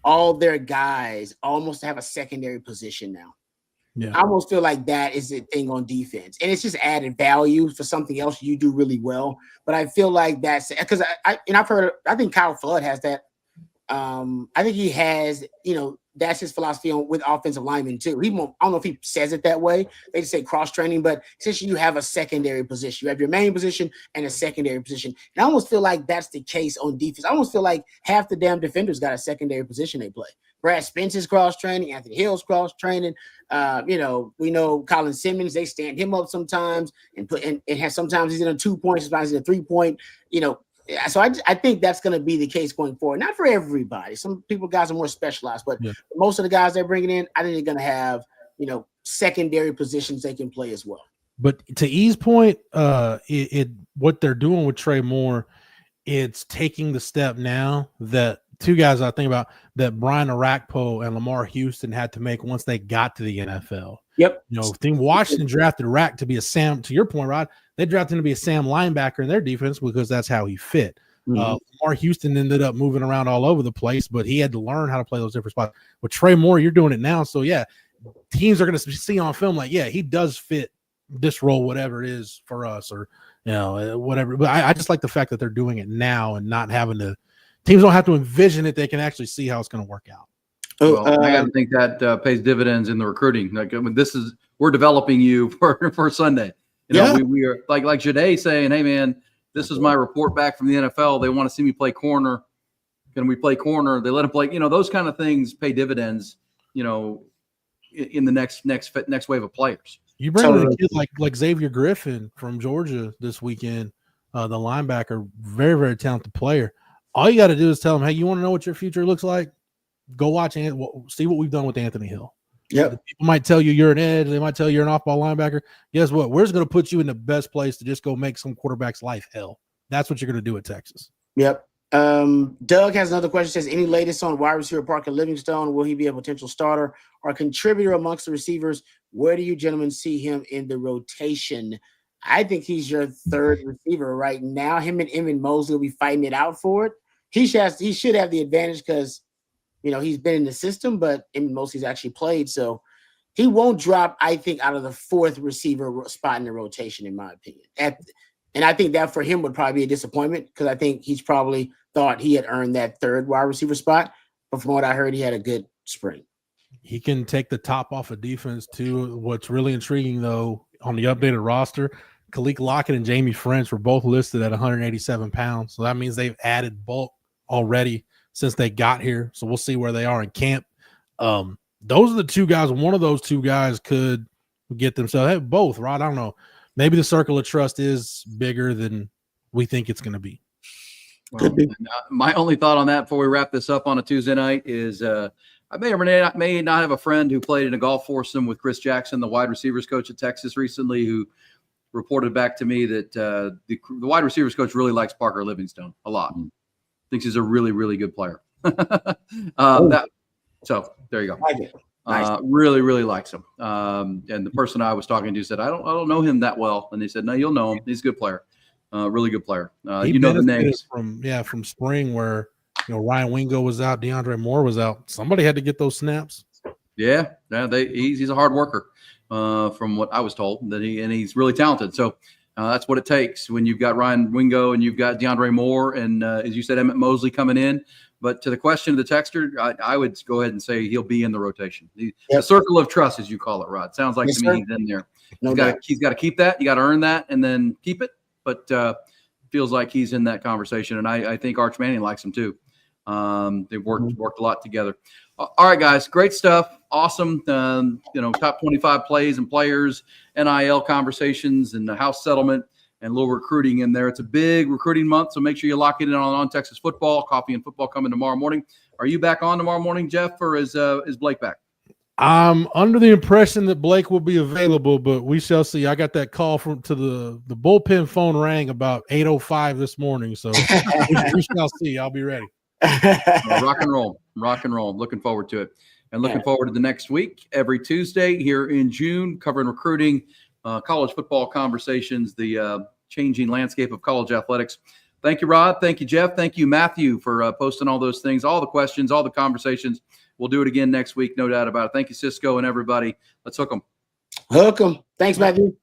all their guys almost to have a secondary position now. Yeah. I almost feel like that is the thing on defense, and it's just added value for something else you do really well. But I feel like that's because I've heard. I think Kyle Flood has that. I think he has. That's his philosophy with offensive linemen too. I don't know if he says it that way. They just say cross training, but essentially you have a secondary position. You have your main position and a secondary position. And I almost feel like that's the case on defense. I almost feel like half the damn defenders got a secondary position they play. Brad Spence's cross training, Anthony Hill's cross training. We know Colin Simmons, they stand him up sometimes and has sometimes he's in a 2-point, sometimes he's in a 3-point, So I think that's going to be the case going forward. Not for everybody. Some guys are more specialized, but most of the guys they're bringing in, I think they're going to have, secondary positions they can play as well. But to E's point, what they're doing with Trey Moore, it's taking the step now that two guys I think about that Brian Arakpo and Lamar Houston had to make once they got to the NFL. Yep. Washington drafted Rack to be a Sam, to your point, Rod, they drafted him to be a Sam linebacker in their defense because that's how he fit. Mm-hmm. Lamar Houston ended up moving around all over the place, but he had to learn how to play those different spots. With Trey Moore, you're doing it now. So, yeah, teams are going to see on film like, yeah, he does fit this role, whatever it is for us or, whatever. But I just like the fact that they're doing it now and not having to – teams don't have to envision it. They can actually see how it's going to work out. Well, I got to think that pays dividends in the recruiting. Like, we're developing you for Sunday. We are like Jahdae saying, "Hey, man, this is my report back from the NFL. They want to see me play corner. Can we play corner?" They let him play. Those kind of things pay dividends. In the next wave of players. You bring in a kid like Xavier Griffin from Georgia this weekend, the linebacker, very very talented player. All you got to do is tell him, "Hey, you want to know what your future looks like? Go watch and see what we've done with Anthony Hill." Yeah, people might tell you you're an edge. They might tell you you're an off-ball linebacker. Guess what? We're just going to put you in the best place to just go make some quarterback's life hell. That's what you're going to do at Texas. Yep. Doug has another question. Says, any latest on wide receiver Parker Livingstone? Will he be a potential starter or contributor amongst the receivers? Where do you gentlemen see him in the rotation? I think he's your third receiver right now. Him and Emmett Mosley will be fighting it out for it. He should have the advantage because he's been in the system, but Emmett Mosley's actually played, so he won't drop, I think, out of the fourth receiver spot in the rotation, in my opinion. And I think that for him would probably be a disappointment because I think he's probably thought he had earned that third wide receiver spot. But from what I heard, he had a good spring. He can take the top off of defense, too. What's really intriguing, though, on the updated roster, Khalil Lockett and Jamie French were both listed at 187 pounds. So that means they've added bulk already since they got here. So we'll see where they are in camp. Those are the two guys. One of those two guys could get themselves. Hey, both, Rod. I don't know. Maybe the circle of trust is bigger than we think it's going to be. Could be. My only thought on that before we wrap this up on a Tuesday night is I may not have a friend who played in a golf foursome with Chris Jackson, the wide receivers coach at Texas recently, who reported back to me that the wide receivers coach really likes Parker Livingstone a lot. Thinks he's a really, really good player. So there you go. Like it. Nice. Really, really likes him. And the person I was talking to said, I don't know him that well. And they said, no, you'll know him. He's a good player. Really good player. He you know the benefited names from spring where Ryan Wingo was out, DeAndre Moore was out. Somebody had to get those snaps. Yeah, he's a hard worker, from what I was told. He's really talented. So that's what it takes when you've got Ryan Wingo and you've got DeAndre Moore and as you said, Emmett Mosley coming in. But to the question of the texter, I would go ahead and say he'll be in the rotation. The circle of trust, as you call it, Rod. Sounds like to me he's in there. He's got to keep that. You got to earn that and then keep it. But feels like he's in that conversation, and I think Arch Manning likes him too. They've worked a lot together. All right, guys, great stuff. Awesome. Top 25 plays and players, NIL conversations, and the house settlement, and a little recruiting in there. It's a big recruiting month, so make sure you lock it in on Texas football. Coffee and football coming tomorrow morning. Are you back on tomorrow morning, Jeff, or is Blake back? I'm under the impression that Blake will be available, but we shall see. I got that call to the bullpen phone rang about 8:05 this morning, so we shall see. I'll be ready. Rock and roll. Looking forward to it, and looking forward to the next week. Every Tuesday here in June, covering recruiting, college football conversations, the changing landscape of college athletics. Thank you, Rod. Thank you, Jeff. Thank you, Matthew, for posting all those things, all the questions, all the conversations. We'll do it again next week, no doubt about it. Thank you, Cisco and everybody. Let's hook them. Hook them. Thanks, Matthew.